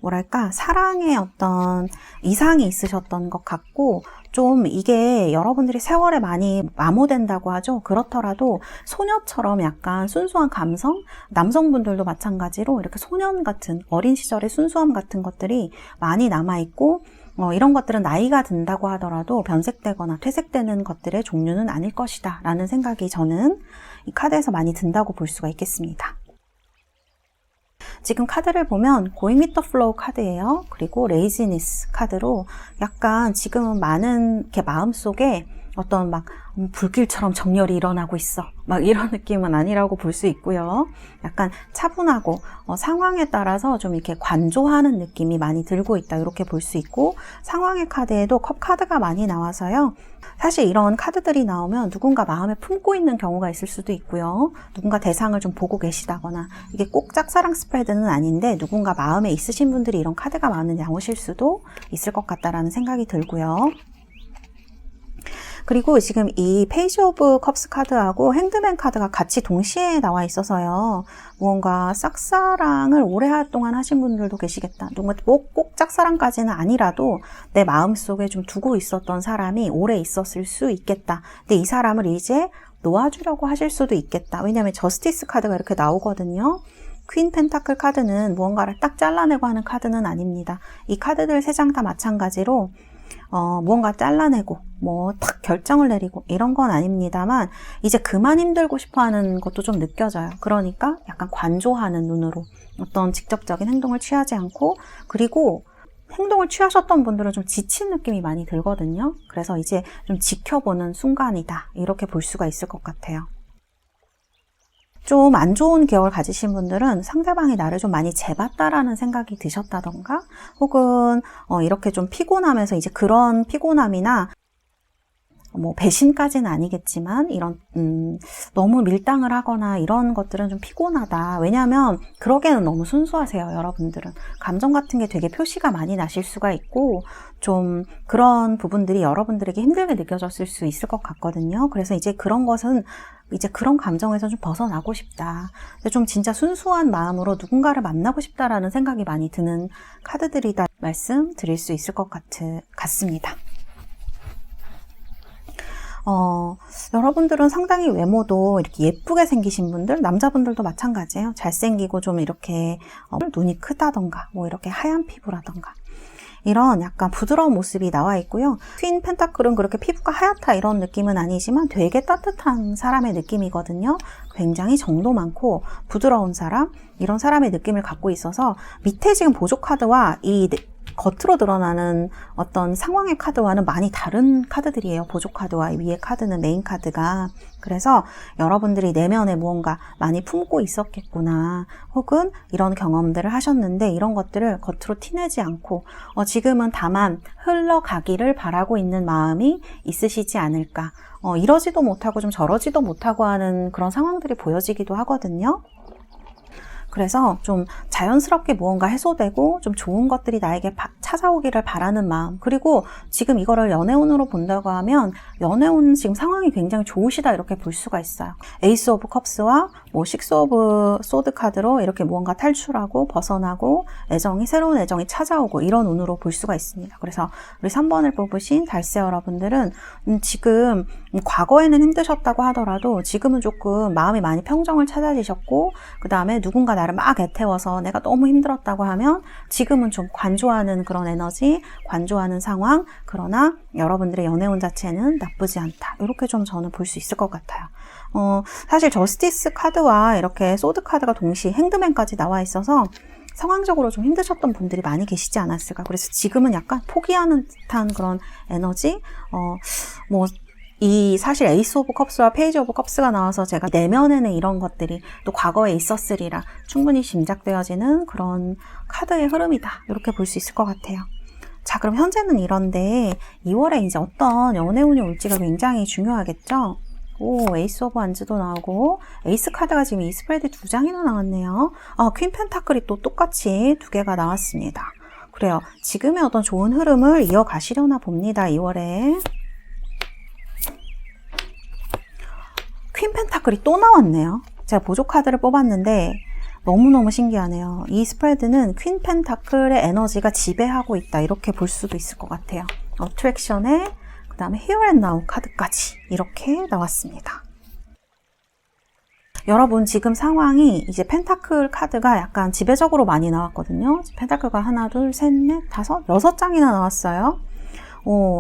뭐랄까, 사랑에 어떤 이상이 있으셨던 것 같고, 좀 이게 여러분들이 세월에 많이 마모된다고 하죠. 그렇더라도 소녀처럼 약간 순수한 감성, 남성분들도 마찬가지로 이렇게 소년 같은 어린 시절의 순수함 같은 것들이 많이 남아있고, 이런 것들은 나이가 든다고 하더라도 변색되거나 퇴색되는 것들의 종류는 아닐 것이다 라는 생각이 저는 이 카드에서 많이 든다고 볼 수가 있겠습니다. 지금 카드를 보면 Going with the Flow 카드예요. 그리고 레이지니스 카드로 약간 지금은 많은 이렇게 마음속에 어떤 막 불길처럼 정렬이 일어나고 있어 막 이런 느낌은 아니라고 볼 수 있고요. 약간 차분하고 상황에 따라서 좀 이렇게 관조하는 느낌이 많이 들고 있다 이렇게 볼 수 있고, 상황의 카드에도 컵 카드가 많이 나와서요. 사실 이런 카드들이 나오면 누군가 마음에 품고 있는 경우가 있을 수도 있고요. 누군가 대상을 좀 보고 계시다거나, 이게 꼭 짝사랑 스프레드는 아닌데 누군가 마음에 있으신 분들이 이런 카드가 많이 나오실 수도 있을 것 같다라는 생각이 들고요. 그리고 지금 이 페이지 오브 컵스 카드하고 핸드맨 카드가 같이 동시에 나와 있어서요. 무언가 짝사랑을 오랫동안 하신 분들도 계시겠다. 누군가 꼭 짝사랑까지는 아니라도 내 마음속에 좀 두고 있었던 사람이 오래 있었을 수 있겠다. 근데 이 사람을 이제 놓아주려고 하실 수도 있겠다. 왜냐하면 저스티스 카드가 이렇게 나오거든요. 퀸 펜타클 카드는 무언가를 딱 잘라내고 하는 카드는 아닙니다. 이 카드들 3장 다 마찬가지로 무언가 잘라내고 딱 결정을 내리고 이런 건 아닙니다만, 이제 그만 힘들고 싶어 하는 것도 좀 느껴져요. 그러니까 약간 관조하는 눈으로 어떤 직접적인 행동을 취하지 않고, 그리고 행동을 취하셨던 분들은 좀 지친 느낌이 많이 들거든요. 그래서 이제 좀 지켜보는 순간이다 이렇게 볼 수가 있을 것 같아요. 좀 안 좋은 기억을 가지신 분들은 상대방이 나를 좀 많이 재봤다라는 생각이 드셨다던가, 혹은 이렇게 좀 피곤하면서 이제 그런 피곤함이나 배신까지는 아니겠지만 이런 너무 밀당을 하거나 이런 것들은 좀 피곤하다. 왜냐하면 그러기에는 너무 순수하세요. 여러분들은 감정 같은 게 되게 표시가 많이 나실 수가 있고, 좀 그런 부분들이 여러분들에게 힘들게 느껴졌을 수 있을 것 같거든요. 그래서 이제 그런 것은 이제 그런 감정에서 좀 벗어나고 싶다. 좀 진짜 순수한 마음으로 누군가를 만나고 싶다라는 생각이 많이 드는 카드들이다 말씀드릴 수 있을 것 같습니다. 여러분들은 상당히 외모도 이렇게 예쁘게 생기신 분들, 남자분들도 마찬가지예요. 잘생기고 좀 이렇게 눈이 크다던가 이렇게 하얀 피부라던가 이런 약간 부드러운 모습이 나와 있고요. 퀸 펜타클은 그렇게 피부가 하얗다 이런 느낌은 아니지만 되게 따뜻한 사람의 느낌이거든요. 굉장히 정도 많고 부드러운 사람, 이런 사람의 느낌을 갖고 있어서 밑에 지금 보조 카드와 이 겉으로 드러나는 어떤 상황의 카드와는 많이 다른 카드들이에요. 보조 카드와 위에 카드는 메인 카드가. 그래서 여러분들이 내면에 무언가 많이 품고 있었겠구나, 혹은 이런 경험들을 하셨는데 이런 것들을 겉으로 티내지 않고 지금은 다만 흘러가기를 바라고 있는 마음이 있으시지 않을까. 이러지도 못하고 좀 저러지도 못하고 하는 그런 상황들이 보여지기도 하거든요. 그래서 좀 자연스럽게 무언가 해소되고 좀 좋은 것들이 나에게 찾아오기를 바라는 마음, 그리고 지금 이거를 연애운으로 본다고 하면 연애운 지금 상황이 굉장히 좋으시다 이렇게 볼 수가 있어요. 에이스 오브 컵스와 식스 오브 소드 카드로 이렇게 무언가 탈출하고 벗어나고 새로운 애정이 찾아오고 이런 운으로 볼 수가 있습니다. 그래서 우리 3번을 뽑으신 달세 여러분들은 지금 과거에는 힘드셨다고 하더라도 지금은 조금 마음이 많이 평정을 찾아지셨고, 그 다음에 누군가 나를 막 애태워서 내가 너무 힘들었다고 하면 지금은 좀 관조하는 그런 그런 에너지, 관조하는 상황, 그러나 여러분들의 연애운 자체는 나쁘지 않다. 이렇게 좀 저는 볼 수 있을 것 같아요. 사실 저스티스 카드와 이렇게 소드 카드가 동시에 행드맨까지 나와 있어서 상황적으로 좀 힘드셨던 분들이 많이 계시지 않았을까. 그래서 지금은 약간 포기하는 듯한 그런 에너지, 사실 에이스 오브 컵스와 페이지 오브 컵스가 나와서 제가 내면에는 이런 것들이 또 과거에 있었으리라 충분히 짐작되어지는 그런 카드의 흐름이다. 이렇게 볼 수 있을 것 같아요. 자, 그럼 현재는 이런데 2월에 이제 어떤 연애운이 올지가 굉장히 중요하겠죠? 에이스 오브 완즈도 나오고 에이스 카드가 지금 이 스프레드 2장이나 나왔네요. 퀸 펜타클이 또 똑같이 2개가 나왔습니다. 그래요. 지금의 어떤 좋은 흐름을 이어가시려나 봅니다. 2월에. 퀸 펜타클이 또 나왔네요. 제가 보조 카드를 뽑았는데 너무너무 신기하네요. 이 스프레드는 퀸 펜타클의 에너지가 지배하고 있다. 이렇게 볼 수도 있을 것 같아요. 어트랙션에 그 다음에 Here and Now 카드까지 이렇게 나왔습니다. 여러분 지금 상황이 이제 펜타클 카드가 약간 지배적으로 많이 나왔거든요. 펜타클가 하나, 둘, 셋, 넷, 다섯, 6장이나 나왔어요.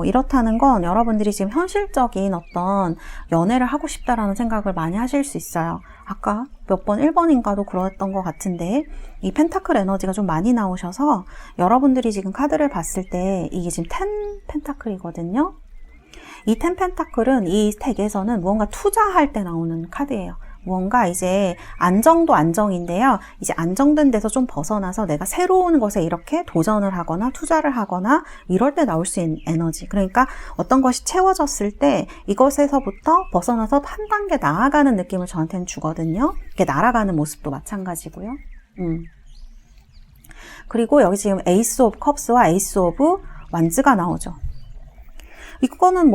이렇다는 건 여러분들이 지금 현실적인 어떤 연애를 하고 싶다라는 생각을 많이 하실 수 있어요. 아까 몇 번 1번인가도 그랬던 것 같은데 이 펜타클 에너지가 좀 많이 나오셔서 여러분들이 지금 카드를 봤을 때 이게 지금 10 펜타클이거든요. 이 10 펜타클은 이 스택에서는 무언가 투자할 때 나오는 카드예요. 무언가 이제 안정도 안정인데요. 이제 안정된 데서 좀 벗어나서 내가 새로운 것에 이렇게 도전을 하거나 투자를 하거나 이럴 때 나올 수 있는 에너지. 그러니까 어떤 것이 채워졌을 때 이것에서부터 벗어나서 한 단계 나아가는 느낌을 저한테는 주거든요. 이렇게 날아가는 모습도 마찬가지고요. 그리고 여기 지금 에이스 오브 컵스와 에이스 오브 완즈가 나오죠. 이거는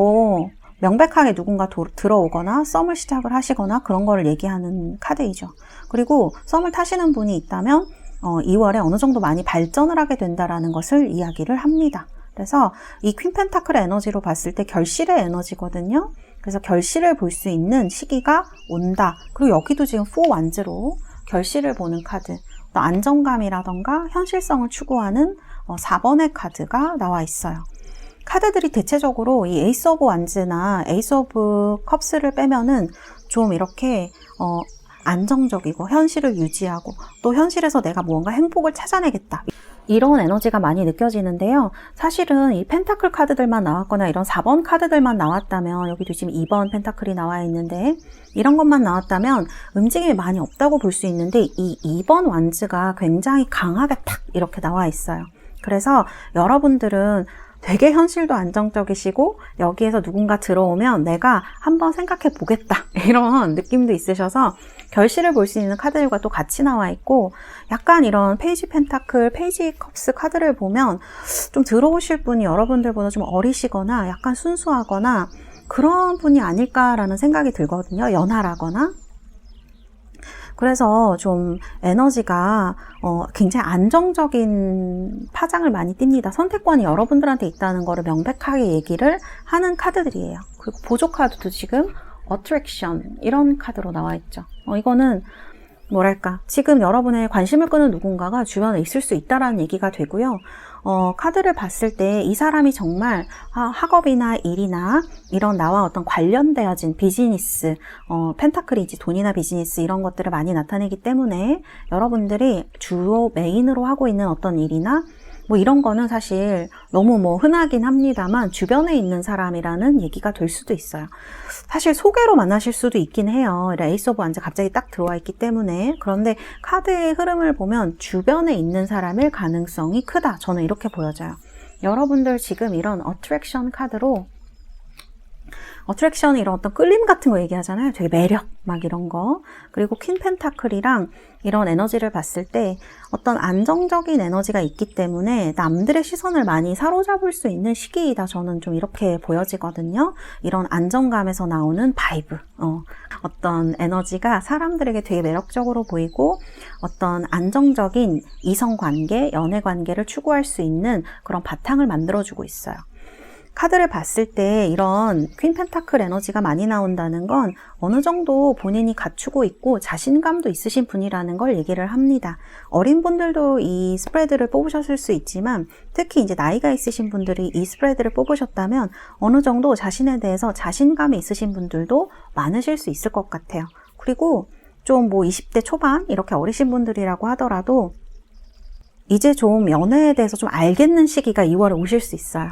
명백하게 누군가 들어오거나 썸을 시작을 하시거나 그런 거를 얘기하는 카드이죠. 그리고 썸을 타시는 분이 있다면 2월에 어느 정도 많이 발전을 하게 된다라는 것을 이야기를 합니다. 그래서 이 퀸 펜타클의 에너지로 봤을 때 결실의 에너지거든요. 그래서 결실을 볼 수 있는 시기가 온다. 그리고 여기도 지금 4 완즈로 결실을 보는 카드. 또 안정감이라던가 현실성을 추구하는 4번의 카드가 나와 있어요. 카드들이 대체적으로 이 에이스 오브 완즈나 에이스 오브 컵스를 빼면은 좀 이렇게 안정적이고 현실을 유지하고 또 현실에서 내가 무언가 행복을 찾아내겠다. 이런 에너지가 많이 느껴지는데요. 사실은 이 펜타클 카드들만 나왔거나 이런 4번 카드들만 나왔다면 여기도 지금 2번 펜타클이 나와 있는데 이런 것만 나왔다면 움직임이 많이 없다고 볼 수 있는데 이 2번 완즈가 굉장히 강하게 탁 이렇게 나와 있어요. 그래서 여러분들은 되게 현실도 안정적이시고 여기에서 누군가 들어오면 내가 한번 생각해 보겠다 이런 느낌도 있으셔서 결실을 볼 수 있는 카드들과 또 같이 나와 있고 약간 이런 페이지 펜타클, 페이지 컵스 카드를 보면 좀 들어오실 분이 여러분들보다 좀 어리시거나 약간 순수하거나 그런 분이 아닐까라는 생각이 들거든요. 연하라거나. 그래서 좀 에너지가 굉장히 안정적인 파장을 많이 띱니다. 선택권이 여러분들한테 있다는 거를 명백하게 얘기를 하는 카드들이에요. 그리고 보조 카드도 지금 어트랙션 이런 카드로 나와 있죠. 이거는 뭐랄까 지금 여러분의 관심을 끄는 누군가가 주변에 있을 수 있다라는 얘기가 되고요. 카드를 봤을 때 이 사람이 정말 학업이나 일이나 이런 나와 어떤 관련되어진 비즈니스, 펜타클이지 돈이나 비즈니스 이런 것들을 많이 나타내기 때문에 여러분들이 주요 메인으로 하고 있는 어떤 일이나 이런 거는 사실 너무 흔하긴 합니다만 주변에 있는 사람이라는 얘기가 될 수도 있어요. 사실 소개로 만나실 수도 있긴 해요. 에이스 오브 완즈 갑자기 딱 들어와 있기 때문에. 그런데 카드의 흐름을 보면 주변에 있는 사람일 가능성이 크다. 저는 이렇게 보여져요. 여러분들 지금 이런 어트랙션 카드로 어트랙션 이런 어떤 끌림 같은 거 얘기하잖아요. 되게 매력 막 이런 거. 그리고 퀸 펜타클이랑 이런 에너지를 봤을 때 어떤 안정적인 에너지가 있기 때문에 남들의 시선을 많이 사로잡을 수 있는 시기이다. 저는 좀 이렇게 보여지거든요. 이런 안정감에서 나오는 바이브. 어떤 에너지가 사람들에게 되게 매력적으로 보이고 어떤 안정적인 이성관계, 연애관계를 추구할 수 있는 그런 바탕을 만들어주고 있어요. 카드를 봤을 때 이런 퀸 펜타클 에너지가 많이 나온다는 건 어느 정도 본인이 갖추고 있고 자신감도 있으신 분이라는 걸 얘기를 합니다. 어린 분들도 이 스프레드를 뽑으셨을 수 있지만 특히 이제 나이가 있으신 분들이 이 스프레드를 뽑으셨다면 어느 정도 자신에 대해서 자신감이 있으신 분들도 많으실 수 있을 것 같아요. 그리고 좀 뭐 20대 초반 이렇게 어리신 분들이라고 하더라도 이제 좀 연애에 대해서 좀 알겠는 시기가 2월에 오실 수 있어요.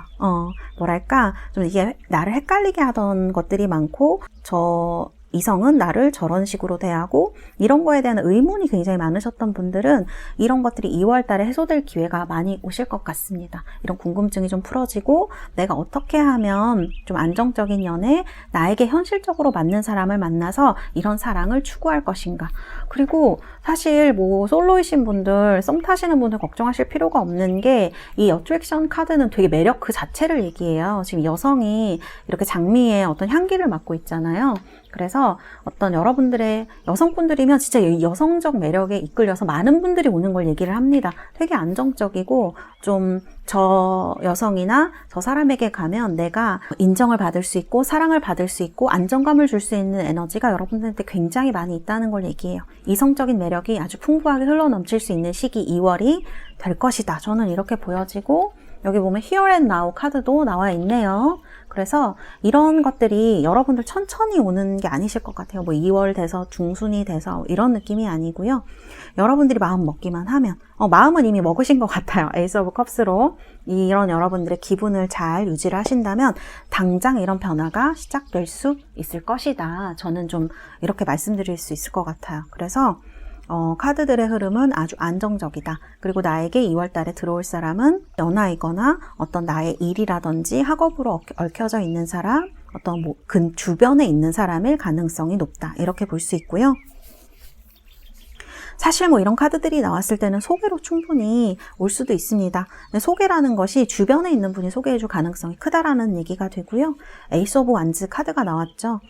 뭐랄까, 좀 이게 나를 헷갈리게 하던 것들이 많고, 이성은 나를 저런 식으로 대하고 이런 거에 대한 의문이 굉장히 많으셨던 분들은 이런 것들이 2월 달에 해소될 기회가 많이 오실 것 같습니다. 이런 궁금증이 좀 풀어지고 내가 어떻게 하면 좀 안정적인 연애, 나에게 현실적으로 맞는 사람을 만나서 이런 사랑을 추구할 것인가. 그리고 사실 뭐 솔로이신 분들, 썸 타시는 분들 걱정하실 필요가 없는 게 이 어트랙션 카드는 되게 매력 그 자체를 얘기해요. 지금 여성이 이렇게 장미의 어떤 향기를 맡고 있잖아요. 그래서 어떤 여러분들의 여성분들이면 진짜 여성적 매력에 이끌려서 많은 분들이 오는 걸 얘기를 합니다. 되게 안정적이고 좀 저 여성이나 저 사람에게 가면 내가 인정을 받을 수 있고 사랑을 받을 수 있고 안정감을 줄 수 있는 에너지가 여러분들한테 굉장히 많이 있다는 걸 얘기해요. 이성적인 매력이 아주 풍부하게 흘러넘칠 수 있는 시기 2월이 될 것이다. 저는 이렇게 보여지고 여기 보면 Here and Now 카드도 나와 있네요. 그래서 이런 것들이 여러분들 천천히 오는 게 아니실 것 같아요. 뭐 2월 돼서 중순이 돼서 이런 느낌이 아니고요. 여러분들이 마음 먹기만 하면 마음은 이미 먹으신 것 같아요. 에이스 오브 컵스로 이런 여러분들의 기분을 잘 유지를 하신다면 당장 이런 변화가 시작될 수 있을 것이다. 저는 좀 이렇게 말씀드릴 수 있을 것 같아요. 그래서 카드들의 흐름은 아주 안정적이다. 그리고 나에게 2월 달에 들어올 사람은 연하이거나 어떤 나의 일이라든지 학업으로 얽혀져 있는 사람, 어떤 뭐 주변에 있는 사람일 가능성이 높다. 이렇게 볼 수 있고요. 사실 뭐 이런 카드들이 나왔을 때는 소개로 충분히 올 수도 있습니다. 근데 소개라는 것이 주변에 있는 분이 소개해줄 가능성이 크다라는 얘기가 되고요. 에이스 오브 완즈 카드가 나왔죠.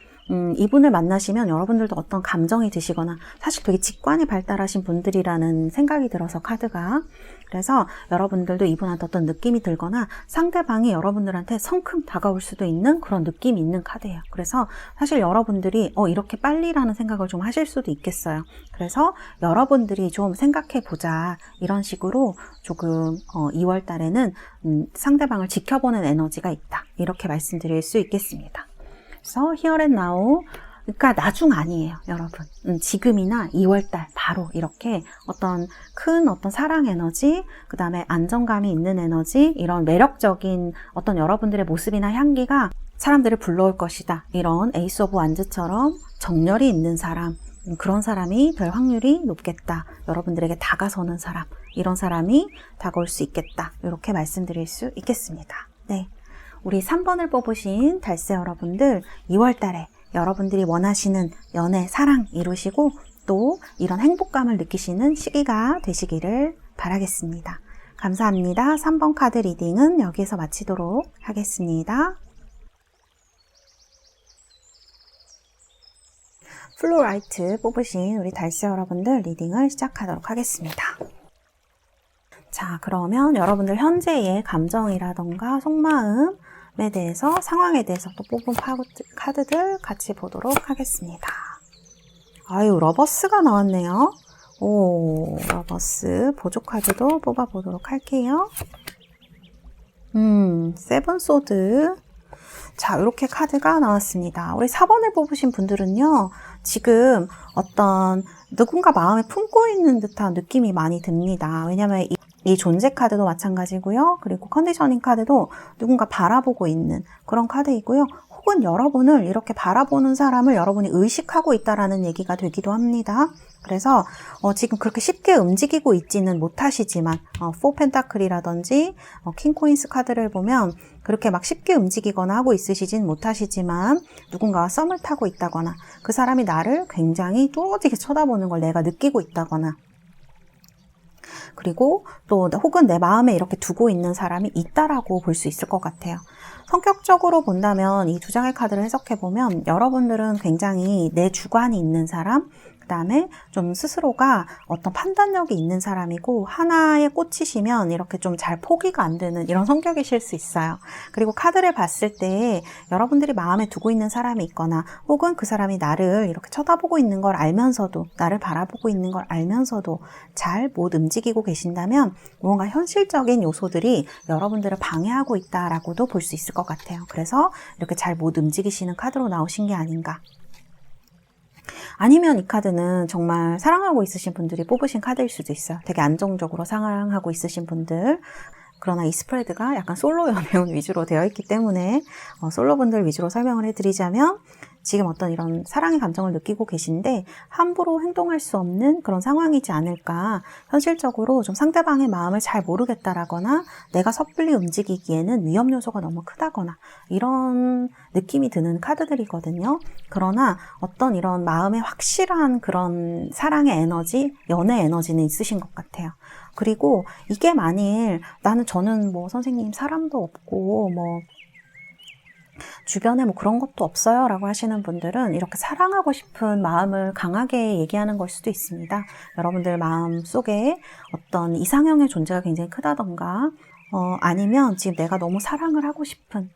이분을 만나시면 여러분들도 어떤 감정이 드시거나 사실 되게 직관이 발달하신 분들이라는 생각이 들어서 카드가 그래서 여러분들도 이분한테 어떤 느낌이 들거나 상대방이 여러분들한테 성큼 다가올 수도 있는 그런 느낌이 있는 카드예요. 그래서 사실 여러분들이 이렇게 빨리라는 생각을 좀 하실 수도 있겠어요. 그래서 여러분들이 좀 생각해보자 이런 식으로 조금 2월 달에는 상대방을 지켜보는 에너지가 있다 이렇게 말씀드릴 수 있겠습니다. 그래서 Here and Now 그러니까 나중 아니에요, 여러분. 지금이나 2월달 바로 이렇게 어떤 큰 사랑 에너지, 그 다음에 안정감이 있는 에너지, 이런 매력적인 어떤 여러분들의 모습이나 향기가 사람들을 불러올 것이다. 이런 에이스 오브 완즈처럼 정열이 있는 사람, 그런 사람이 될 확률이 높겠다. 여러분들에게 다가서는 사람, 이런 사람이 다가올 수 있겠다. 이렇게 말씀드릴 수 있겠습니다. 네. 우리 3번을 뽑으신 달세 여러분들 2월달에 여러분들이 원하시는 연애, 사랑 이루시고 또 이런 행복감을 느끼시는 시기가 되시기를 바라겠습니다. 감사합니다. 3번 카드 리딩은 여기에서 마치도록 하겠습니다. 플로라이트 뽑으신 우리 달세 여러분들 리딩을 시작하도록 하겠습니다. 자, 그러면 여러분들 현재의 감정이라던가 속마음에 대해서, 상황에 대해서 또 뽑은 카드들 같이 보도록 하겠습니다. 아유, 러버스가 나왔네요. 오, 러버스 보조 카드도 뽑아보도록 할게요. 세븐 소드. 자, 이렇게 카드가 나왔습니다. 우리 4번을 뽑으신 분들은요, 지금 어떤 누군가 마음에 품고 있는 듯한 느낌이 많이 듭니다. 왜냐면 이 존재 카드도 마찬가지고요. 그리고 컨디셔닝 카드도 누군가 바라보고 있는 그런 카드이고요. 혹은 여러분을 이렇게 바라보는 사람을 여러분이 의식하고 있다라는 얘기가 되기도 합니다. 그래서 지금 그렇게 쉽게 움직이고 있지는 못하시지만 4펜타클이라든지 킹 코인스 카드를 보면 그렇게 막 쉽게 움직이거나 하고 있으시진 못하시지만 누군가와 썸을 타고 있다거나 그 사람이 나를 굉장히 뚜렷하게 쳐다보는 걸 내가 느끼고 있다거나 그리고 또 혹은 내 마음에 이렇게 두고 있는 사람이 있다라고 볼 수 있을 것 같아요. 성격적으로 본다면 이 두 장의 카드를 해석해보면 여러분들은 굉장히 내 주관이 있는 사람, 그 다음에 좀 스스로가 어떤 판단력이 있는 사람이고 하나에 꽂히시면 이렇게 좀 잘 포기가 안 되는 이런 성격이실 수 있어요. 그리고 카드를 봤을 때 여러분들이 마음에 두고 있는 사람이 있거나 혹은 그 사람이 나를 이렇게 쳐다보고 있는 걸 알면서도 나를 바라보고 있는 걸 알면서도 잘 못 움직이고 계신다면 뭔가 현실적인 요소들이 여러분들을 방해하고 있다라고도 볼 수 있을 것 같아요. 그래서 이렇게 잘 못 움직이시는 카드로 나오신 게 아닌가. 아니면 이 카드는 정말 사랑하고 있으신 분들이 뽑으신 카드일 수도 있어요. 되게 안정적으로 사랑하고 있으신 분들. 그러나 이 스프레드가 약간 솔로 연애운 위주로 되어 있기 때문에 솔로분들 위주로 설명을 해드리자면 지금 어떤 이런 사랑의 감정을 느끼고 계신데 함부로 행동할 수 없는 그런 상황이지 않을까. 현실적으로 좀 상대방의 마음을 잘 모르겠다라거나 내가 섣불리 움직이기에는 위험 요소가 너무 크다거나 이런 느낌이 드는 카드들이거든요. 그러나 어떤 이런 마음의 확실한 그런 사랑의 에너지, 연애 에너지는 있으신 것 같아요. 그리고 이게 만일 저는 뭐 선생님 사람도 없고 뭐 주변에 뭐 그런 것도 없어요 라고 하시는 분들은 이렇게 사랑하고 싶은 마음을 강하게 얘기하는 걸 수도 있습니다. 여러분들 마음 속에 어떤 이상형의 존재가 굉장히 크다던가 아니면 지금 내가 너무 사랑을 하고 싶은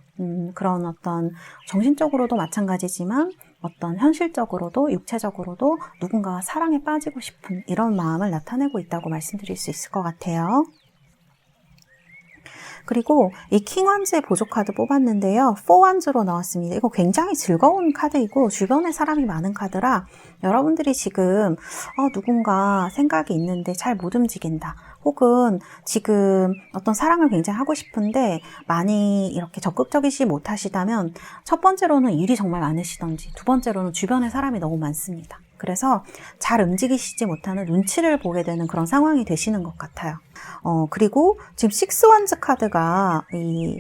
그런 어떤 정신적으로도 마찬가지지만 어떤 현실적으로도 육체적으로도 누군가와 사랑에 빠지고 싶은 이런 마음을 나타내고 있다고 말씀드릴 수 있을 것 같아요. 그리고 이 킹완즈의 보조 카드 뽑았는데요. 4완즈로 나왔습니다. 이거 굉장히 즐거운 카드이고 주변에 사람이 많은 카드라 여러분들이 지금 누군가 생각이 있는데 잘 못 움직인다. 혹은 지금 어떤 사랑을 굉장히 하고 싶은데 많이 이렇게 적극적이지 못하시다면 첫 번째로는 일이 정말 많으시던지 두 번째로는 주변에 사람이 너무 많습니다. 그래서 잘 움직이시지 못하는 눈치를 보게 되는 그런 상황이 되시는 것 같아요. 그리고 지금 6완즈 카드가 이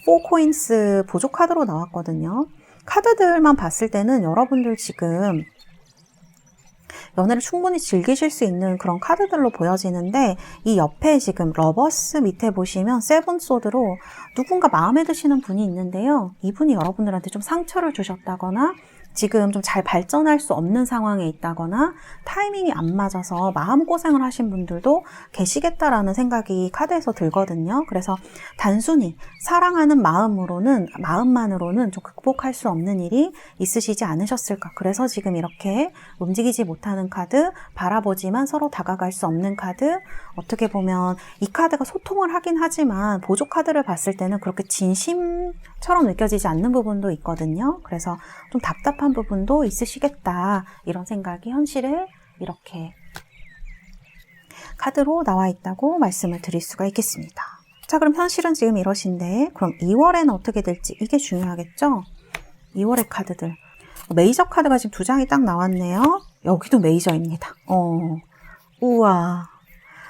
4코인스 보조 카드로 나왔거든요. 카드들만 봤을 때는 여러분들 지금 연애를 충분히 즐기실 수 있는 그런 카드들로 보여지는데 이 옆에 지금 러버스 밑에 보시면 세븐소드로 누군가 마음에 드시는 분이 있는데요. 이분이 여러분들한테 좀 상처를 주셨다거나 지금 좀 잘 발전할 수 없는 상황에 있다거나 타이밍이 안 맞아서 마음고생을 하신 분들도 계시겠다라는 생각이 카드에서 들거든요. 그래서 단순히 사랑하는 마음만으로는 좀 극복할 수 없는 일이 있으시지 않으셨을까. 그래서 지금 이렇게 움직이지 못하는 카드, 바라보지만 서로 다가갈 수 없는 카드, 어떻게 보면 이 카드가 소통을 하긴 하지만 보조 카드를 봤을 때는 그렇게 진심처럼 느껴지지 않는 부분도 있거든요. 그래서 좀 답답한 부분도 있으시겠다 이런 생각이 현실에 이렇게 카드로 나와 있다고 말씀을 드릴 수가 있겠습니다. 자, 그럼 현실은 지금 이러신데 그럼 2월에는 어떻게 될지 이게 중요하겠죠? 2월의 카드들 메이저 카드가 지금 2장이 딱 나왔네요. 여기도 메이저입니다. 우와.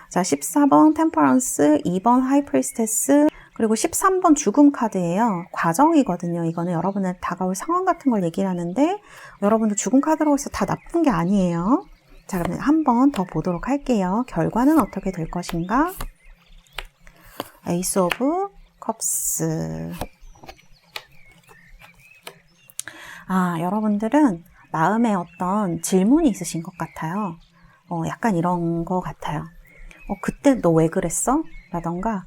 자, 14번 템퍼런스, 2번 하이프리스테스, 그리고 13번 죽음 카드예요. 과정이거든요. 이거는 여러분의 다가올 상황 같은 걸 얘기를 하는데 여러분들 죽음 카드라고 해서 다 나쁜 게 아니에요. 자, 그러면 한 번 더 보도록 할게요. 결과는 어떻게 될 것인가? 에이스 오브 컵스. 여러분들은 마음에 어떤 질문이 있으신 것 같아요. 약간 이런 거 같아요. 그때 너 왜 그랬어? 라던가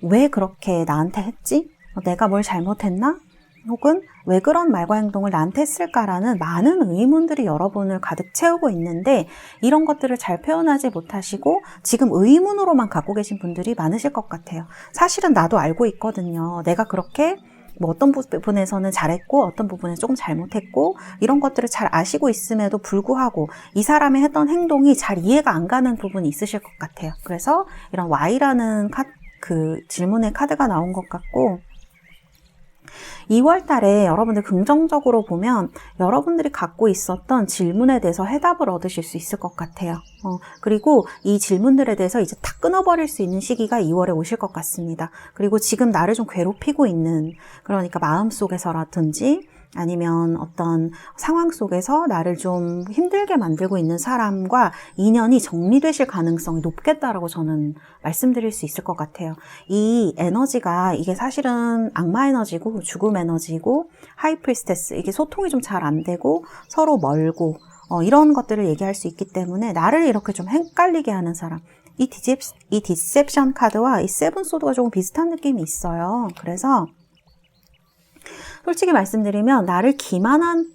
왜 그렇게 나한테 했지? 내가 뭘 잘못했나? 혹은 왜 그런 말과 행동을 나한테 했을까라는 많은 의문들이 여러분을 가득 채우고 있는데 이런 것들을 잘 표현하지 못하시고 지금 의문으로만 갖고 계신 분들이 많으실 것 같아요. 사실은 나도 알고 있거든요. 내가 그렇게 뭐 어떤 부분에서는 잘했고 어떤 부분에서 조금 잘못했고 이런 것들을 잘 아시고 있음에도 불구하고 이 사람이 했던 행동이 잘 이해가 안 가는 부분이 있으실 것 같아요. 그래서 이런 Y라는 질문의 카드가 나온 것 같고 2월 달에 여러분들 긍정적으로 보면 여러분들이 갖고 있었던 질문에 대해서 해답을 얻으실 수 있을 것 같아요. 그리고 이 질문들에 대해서 이제 탁 끊어버릴 수 있는 시기가 2월에 오실 것 같습니다. 그리고 지금 나를 좀 괴롭히고 있는, 그러니까 마음속에서라든지 아니면 어떤 상황 속에서 나를 좀 힘들게 만들고 있는 사람과 인연이 정리되실 가능성이 높겠다라고 저는 말씀드릴 수 있을 것 같아요. 이 에너지가 이게 사실은 악마 에너지고 죽음 에너지고 하이프리스테스, 이게 소통이 좀 잘 안 되고 서로 멀고 이런 것들을 얘기할 수 있기 때문에 나를 이렇게 좀 헷갈리게 하는 사람. 이 디셉션 카드와 이 세븐 소드가 조금 비슷한 느낌이 있어요. 그래서 솔직히 말씀드리면 나를 기만하는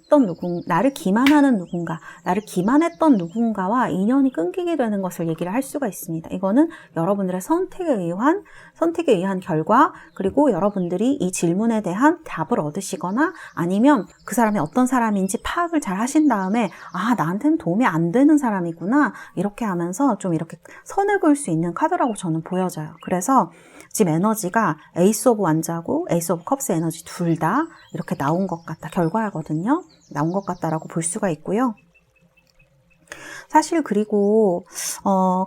누군가, 나를 기만했던 누군가와 인연이 끊기게 되는 것을 얘기를 할 수가 있습니다. 이거는 여러분들의 선택에 의한 결과, 그리고 여러분들이 이 질문에 대한 답을 얻으시거나 아니면 그 사람이 어떤 사람인지 파악을 잘 하신 다음에 나한테는 도움이 안 되는 사람이구나, 이렇게 하면서 좀 이렇게 선을 그을 수 있는 카드라고 저는 보여져요. 그래서 지금 에너지가 에이스 오브 완자고 에이스 오브 컵스 에너지 둘 다 이렇게 나온 것 같다, 결과거든요. 나온 것 같다라고 볼 수가 있고요. 사실 그리고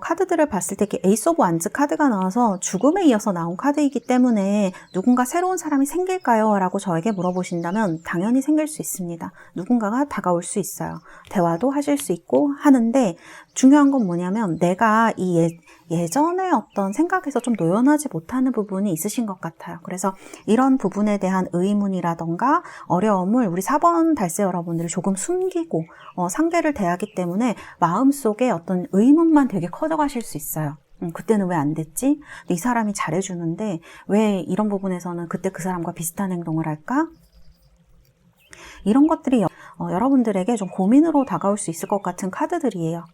카드들을 봤을 때 에이스 오브 완즈 카드가 나와서 죽음에 이어서 나온 카드이기 때문에 누군가 새로운 사람이 생길까요? 라고 저에게 물어보신다면 당연히 생길 수 있습니다. 누군가가 다가올 수 있어요. 대화도 하실 수 있고 하는데, 중요한 건 뭐냐면 내가 이 예전에 어떤 생각에서 좀 노연하지 못하는 부분이 있으신 것 같아요. 그래서 이런 부분에 대한 의문이라던가 어려움을 우리 4번 달세 여러분들이 조금 숨기고 상대를 대하기 때문에 마음속에 어떤 의문만 되게 커져가실 수 있어요. 그때는 왜 안 됐지? 이 사람이 잘해주는데 왜 이런 부분에서는 그때 그 사람과 비슷한 행동을 할까? 이런 것들이 여러분들에게 좀 고민으로 다가올 수 있을 것 같은 카드들이에요.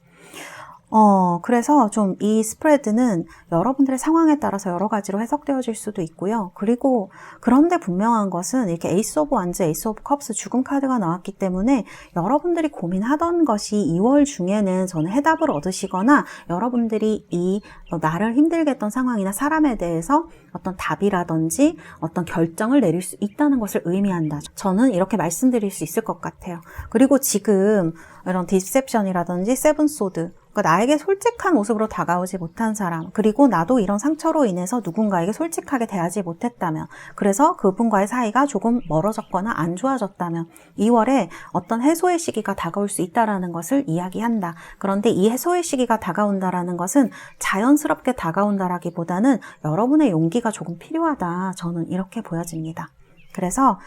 그래서 좀 이 스프레드는 여러분들의 상황에 따라서 여러 가지로 해석되어질 수도 있고요. 그리고 그런데 분명한 것은 이렇게 에이스 오브 완즈, 에이스 오브 컵스 죽음 카드가 나왔기 때문에 여러분들이 고민하던 것이 2월 중에는 저는 해답을 얻으시거나 여러분들이 이 나를 힘들게 했던 상황이나 사람에 대해서 어떤 답이라든지 어떤 결정을 내릴 수 있다는 것을 의미한다. 저는 이렇게 말씀드릴 수 있을 것 같아요. 그리고 지금 이런 디셉션이라든지 세븐 소드, 그러니까 나에게 솔직한 모습으로 다가오지 못한 사람, 그리고 나도 이런 상처로 인해서 누군가에게 솔직하게 대하지 못했다면, 그래서 그분과의 사이가 조금 멀어졌거나 안 좋아졌다면 2월에 어떤 해소의 시기가 다가올 수 있다는 것을 이야기한다. 그런데 이 해소의 시기가 다가온다라는 것은 자연스럽게 다가온다라기보다는 여러분의 용기가 조금 필요하다. 저는 이렇게 보여집니다. 그래서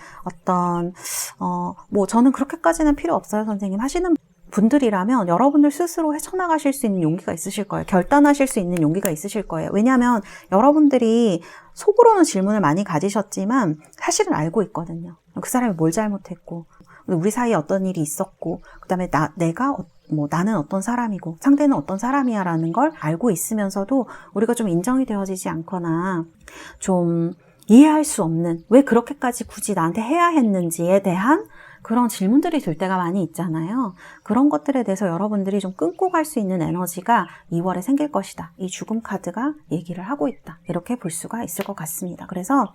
저는 그렇게까지는 필요 없어요, 선생님 하시는 분들이라면 여러분들 스스로 헤쳐나가실 수 있는 용기가 있으실 거예요. 결단하실 수 있는 용기가 있으실 거예요. 왜냐하면 여러분들이 속으로는 질문을 많이 가지셨지만 사실은 알고 있거든요. 그 사람이 뭘 잘못했고, 우리 사이에 어떤 일이 있었고, 그 다음에 나는 어떤 사람이고 상대는 어떤 사람이야 라는 걸 알고 있으면서도 우리가 좀 인정이 되어지지 않거나 좀 이해할 수 없는, 왜 그렇게까지 굳이 나한테 해야 했는지에 대한 그런 질문들이 들 때가 많이 있잖아요. 그런 것들에 대해서 여러분들이 좀 끊고 갈 수 있는 에너지가 2월에 생길 것이다. 이 죽음 카드가 얘기를 하고 있다. 이렇게 볼 수가 있을 것 같습니다. 그래서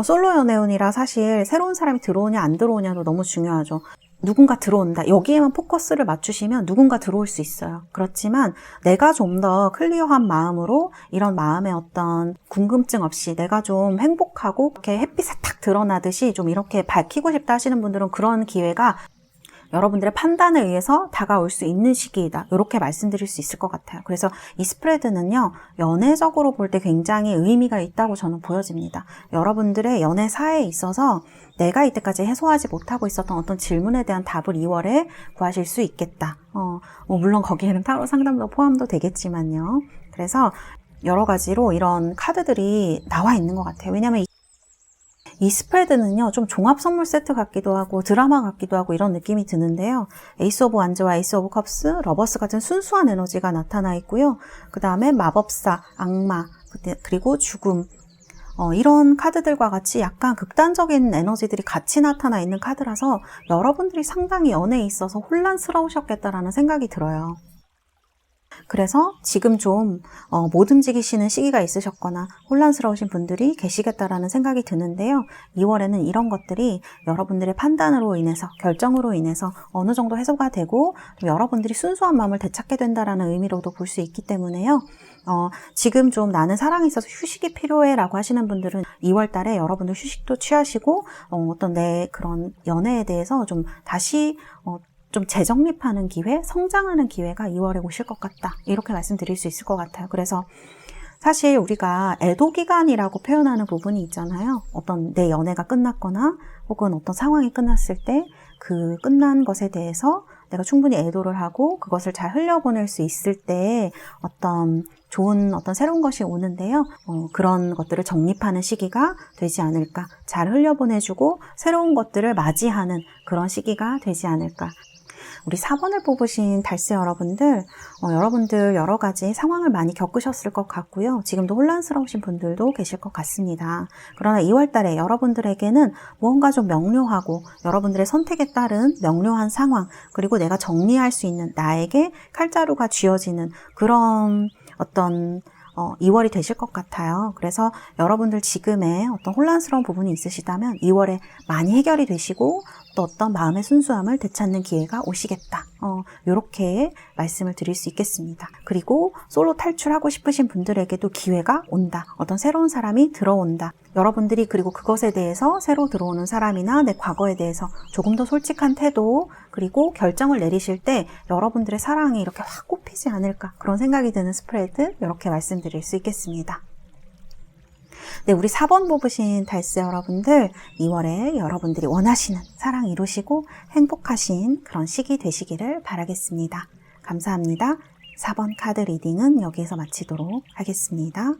솔로 연애운이라 사실 새로운 사람이 들어오냐 안 들어오냐도 너무 중요하죠. 누군가 들어온다. 여기에만 포커스를 맞추시면 누군가 들어올 수 있어요. 그렇지만 내가 좀 더 클리어한 마음으로 이런 마음의 어떤 궁금증 없이 내가 좀 행복하고 이렇게 햇빛에 탁 드러나듯이 좀 이렇게 밝히고 싶다 하시는 분들은 그런 기회가 여러분들의 판단에 의해서 다가올 수 있는 시기이다. 이렇게 말씀드릴 수 있을 것 같아요. 그래서 이 스프레드는요, 연애적으로 볼 때 굉장히 의미가 있다고 저는 보여집니다. 여러분들의 연애사에 있어서 내가 이때까지 해소하지 못하고 있었던 어떤 질문에 대한 답을 2월에 구하실 수 있겠다. 물론 거기에는 타로 상담도 포함도 되겠지만요. 그래서 여러 가지로 이런 카드들이 나와 있는 것 같아요. 왜냐하면 이 스프레드는요, 좀 종합 선물 세트 같기도 하고 드라마 같기도 하고 이런 느낌이 드는데요. 에이스 오브 완즈와 에이스 오브 컵스, 러버스 같은 순수한 에너지가 나타나 있고요. 그 다음에 마법사, 악마, 그리고 죽음, 이런 카드들과 같이 약간 극단적인 에너지들이 같이 나타나 있는 카드라서 여러분들이 상당히 연애에 있어서 혼란스러우셨겠다라는 생각이 들어요. 그래서 지금 좀 못 움직이시는 시기가 있으셨거나 혼란스러우신 분들이 계시겠다라는 생각이 드는데요. 2월에는 이런 것들이 여러분들의 판단으로 인해서, 결정으로 인해서 어느 정도 해소가 되고 여러분들이 순수한 마음을 되찾게 된다라는 의미로도 볼 수 있기 때문에요. 지금 좀 나는 사랑에 있어서 휴식이 필요해 라고 하시는 분들은 2월 달에 여러분들 휴식도 취하시고 어떤 내 그런 연애에 대해서 좀 다시 좀 재정립하는 기회, 성장하는 기회가 2월에 오실 것 같다. 이렇게 말씀드릴 수 있을 것 같아요. 그래서 사실 우리가 애도 기간이라고 표현하는 부분이 있잖아요. 어떤 내 연애가 끝났거나 혹은 어떤 상황이 끝났을 때 그 끝난 것에 대해서 내가 충분히 애도를 하고 그것을 잘 흘려보낼 수 있을 때 좋은 새로운 것이 오는데요. 그런 것들을 정립하는 시기가 되지 않을까. 잘 흘려보내주고 새로운 것들을 맞이하는 그런 시기가 되지 않을까. 우리 4번을 뽑으신 달세 여러분들, 여러분들 여러 가지 상황을 많이 겪으셨을 것 같고요. 지금도 혼란스러우신 분들도 계실 것 같습니다. 그러나 2월 달에 여러분들에게는 무언가 좀 명료하고 여러분들의 선택에 따른 명료한 상황, 그리고 내가 정리할 수 있는 나에게 칼자루가 쥐어지는 그런 2월이 되실 것 같아요. 그래서 여러분들 지금의 혼란스러운 부분이 있으시다면 2월에 많이 해결이 되시고 또 어떤 마음의 순수함을 되찾는 기회가 오시겠다. 이렇게 말씀을 드릴 수 있겠습니다. 그리고 솔로 탈출하고 싶으신 분들에게도 기회가 온다. 새로운 사람이 들어온다. 여러분들이 그리고 그것에 대해서 새로 들어오는 사람이나 내 과거에 대해서 조금 더 솔직한 태도 그리고 결정을 내리실 때 여러분들의 사랑이 이렇게 확 꼽히지 않을까 그런 생각이 드는 스프레드 이렇게 말씀드릴 수 있겠습니다. 네, 우리 4번 뽑으신 달세 여러분들 2월에 여러분들이 원하시는 사랑 이루시고 행복하신 그런 시기 되시기를 바라겠습니다. 감사합니다. 4번 카드 리딩은 여기에서 마치도록 하겠습니다.